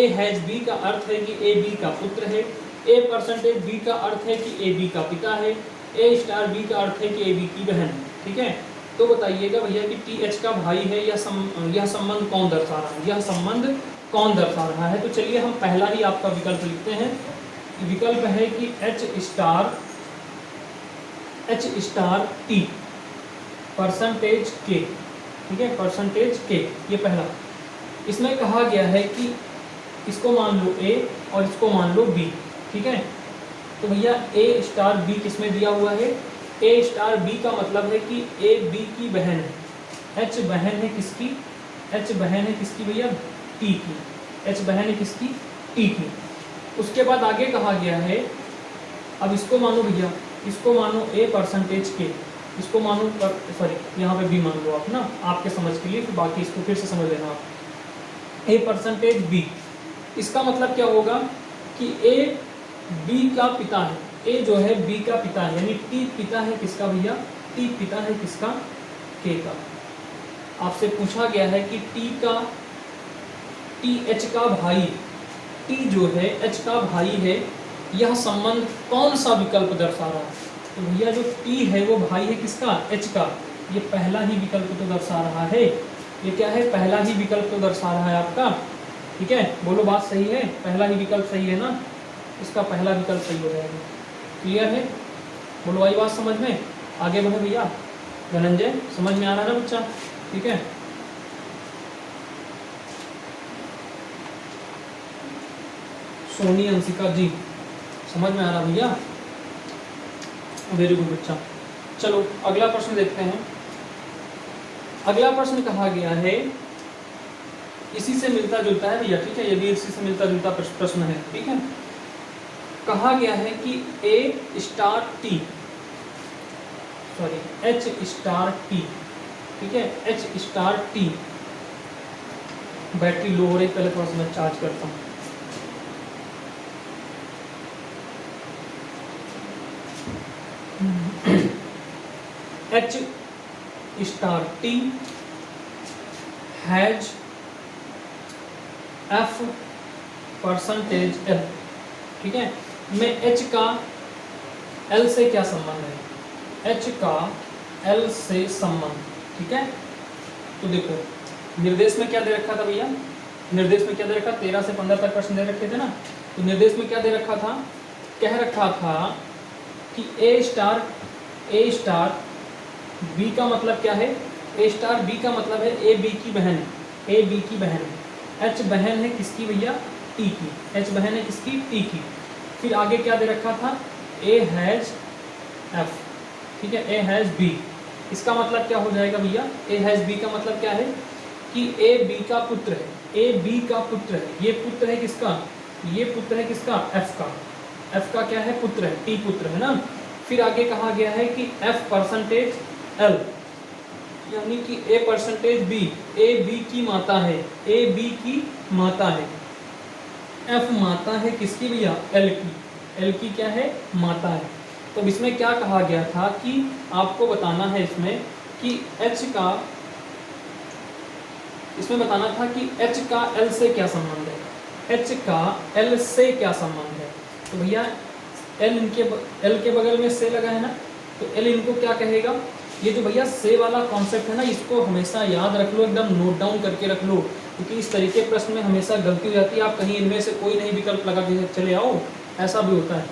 हैज बी का अर्थ है कि ए बी का पुत्र है। A% B का अर्थ है कि ए बी का पिता है। A*B का अर्थ है कि ए बी की बहन है, ठीक है। तो बताइएगा भैया कि TH का भाई है, यह संबंध कौन दर्शा रहा है, यह संबंध कौन दर्शा रहा है। तो चलिए हम पहला ही आपका विकल्प लिखते हैं। विकल्प है कि H star T percentage K, ठीक है, परसेंटेज K, ये पहला। इसमें कहा गया है कि इसको मान लो A और इसको मान लो B, ठीक है। तो भैया A*B किसमें दिया हुआ है, A*B का मतलब है कि A B की बहन है। H बहन है किसकी, H बहन है किसकी भैया, T की। H बहन है किसकी, T की। उसके बाद आगे कहा गया है, अब इसको मानो भैया, इसको मानो A% K, इसको मानो, सॉरी यहाँ पे B मान लो आप ना, आपके समझ के लिए, फिर बाकी इसको फिर से समझ लेना आप। A% B, इसका मतलब क्या होगा कि A B का पिता है, A जो है B का पिता है, यानी T पिता है किसका भैया, T पिता है किसका, K का। आपसे पूछा गया है कि TH का भाई, T जो है H का भाई है, यह संबंध कौन सा विकल्प दर्शा रहा है। तो भैया जो T है वो भाई है किसका, H का, ये पहला ही विकल्प तो दर्शा रहा है। ये क्या है, पहला ही विकल्प तो दर्शा रहा है आपका, ठीक है। बोलो बात सही है, पहला ही विकल्प सही है ना, इसका पहला विकल्प सही हो जाएगा। क्लियर है, बोलो आई बात समझ में, आगे बढ़े भैया। धनंजय समझ में आ रहा है ना बच्चा, ठीक है। सोनी अंशिका जी समझ में आ रहा भैया, वेरी गुड बच्चा। चलो अगला प्रश्न देखते हैं। अगला प्रश्न कहा गया है, इसी से मिलता जुलता है भैया, ठीक है, ये भी इसी से मिलता जुलता प्रश्न है, ठीक है। कहा गया है कि H*T, ठीक है, H*T, बैटरी लो हो रही, पहले थोड़ा सा मैं चार्ज करता हूँ। H*T हैज F% L, ठीक है। में H का L से क्या संबंध है, H का L से संबंध, ठीक है। तो देखो निर्देश में क्या दे रखा था भैया, निर्देश में क्या दे रखा, 13 से 15 तक प्रश्न दे रखे थे ना। तो निर्देश में क्या दे रखा था, कह रखा था कि A* B का मतलब क्या है, A*B का मतलब है A B की बहन है, A B की बहन है। H बहन है किसकी भैया, T की, H बहन है किसकी, T की। फिर आगे क्या दे रखा था, A हैज F, ठीक है, A हैज B। इसका मतलब क्या हो जाएगा भैया, A हैज B का मतलब क्या है कि A B का पुत्र है, A B का पुत्र है। ये पुत्र है किसका, ये पुत्र है किसका, F का। F का क्या है, पुत्र है, T पुत्र है ना। फिर आगे कहा गया है कि F% L, यानी कि A% B, A B की माता है, A B की माता है। F माता है किसकी भैया, L की, L की क्या है, माता है। तो इसमें क्या कहा गया था कि आपको बताना है इसमें कि H का, इसमें बताना था कि H का L से क्या संबंध है, H का L से क्या संबंध है। तो भैया L के बगल में से लगा है ना, तो L इनको क्या कहेगा। ये जो भैया से वाला कॉन्सेप्ट है ना, इसको हमेशा याद रख लो, एकदम नोट डाउन करके रख लो, क्योंकि इस तरीके प्रश्न में हमेशा गलती हो जाती है। आप कहीं इनमें से कोई नहीं विकल्प लगा के चले आओ, ऐसा भी होता है।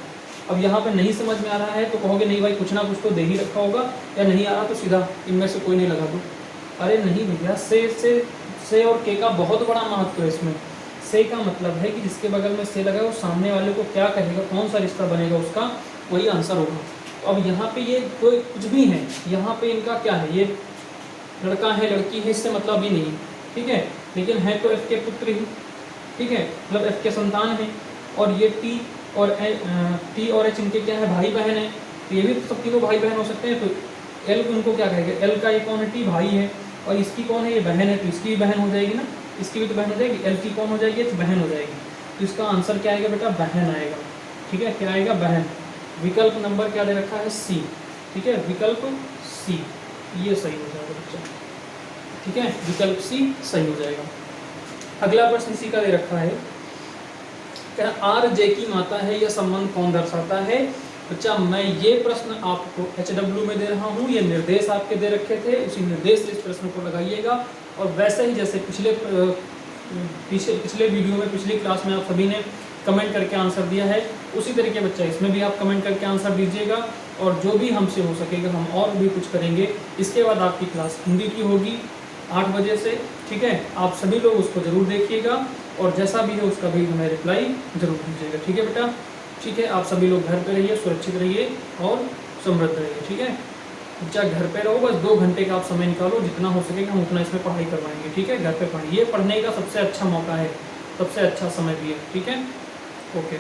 अब यहाँ पे नहीं समझ में आ रहा है तो कहोगे नहीं भाई कुछ ना कुछ तो दे ही रखा होगा, या नहीं आ रहा तो सीधा इनमें से कोई नहीं लगा दो। अरे नहीं भैया, से और के का बहुत बड़ा महत्व है इसमें। से का मतलब है कि जिसके बगल में से लगा है वो सामने वाले को क्या कहेगा, कौन सा रिश्ता बनेगा उसका, वही आंसर होगा। तो अब यहाँ पे ये कोई कुछ भी है, यहाँ पे इनका क्या है, ये लड़का है लड़की है, इससे मतलब ही नहीं, ठीक है, लेकिन है तो एफ के पुत्र ही, ठीक है, मतलब एफ के संतान है। और ये टी और एच इनके क्या है, भाई बहन है, तो ये भी सब तीनों भाई बहन हो सकते हैं। तो एल उनको क्या कहेगा, एल का ये कौन है, टी भाई है, और इसकी कौन है, ये बहन है, तो इसकी भी बहन हो जाएगी ना, इसकी भी तो बहन हो जाएगी, एल की कौन हो जाएगी, एच बहन हो जाएगी। तो इसका आंसर क्या आएगा बेटा, बहन आएगा, ठीक है, क्या आएगा, बहन। विकल्प नंबर क्या दे रखा है, सी, ठीक है, विकल्प सी, ये सही हो जाएगा बच्चा, ठीक है, विकल्प सी सही हो जाएगा। अगला प्रश्न इसी का दे रखा है, क्या आर जे की माता है, यह संबंध कौन दर्शाता है। बच्चा मैं ये प्रश्न आपको HW में दे रहा हूँ, ये निर्देश आपके दे रखे थे, उसी निर्देश से इस प्रश्न को लगाइएगा। और वैसे ही जैसे पिछले वीडियो में, पिछली क्लास में आप सभी ने कमेंट करके आंसर दिया है, उसी तरीके बच्चा इसमें भी आप कमेंट करके आंसर दीजिएगा। और जो भी हमसे हो सकेगा हम और भी कुछ करेंगे। इसके बाद आपकी क्लास हिंदी की होगी 8 बजे से, ठीक है, आप सभी लोग उसको ज़रूर देखिएगा और जैसा भी है उसका भी हमें रिप्लाई जरूर दीजिएगा, ठीक है बेटा, ठीक है। आप सभी लोग घर पे रहिए, सुरक्षित रहिए और समृद्ध रहिए, ठीक है बच्चा, घर पे रहो, बस 2 घंटे का आप समय निकालो, जितना हो सकेगा हम उतना इसमें पढ़ाई करवाएंगे, ठीक है। घर पे पढ़िए, पढ़ने का सबसे अच्छा मौका है, सबसे अच्छा समय भी है, ठीक है, ओके।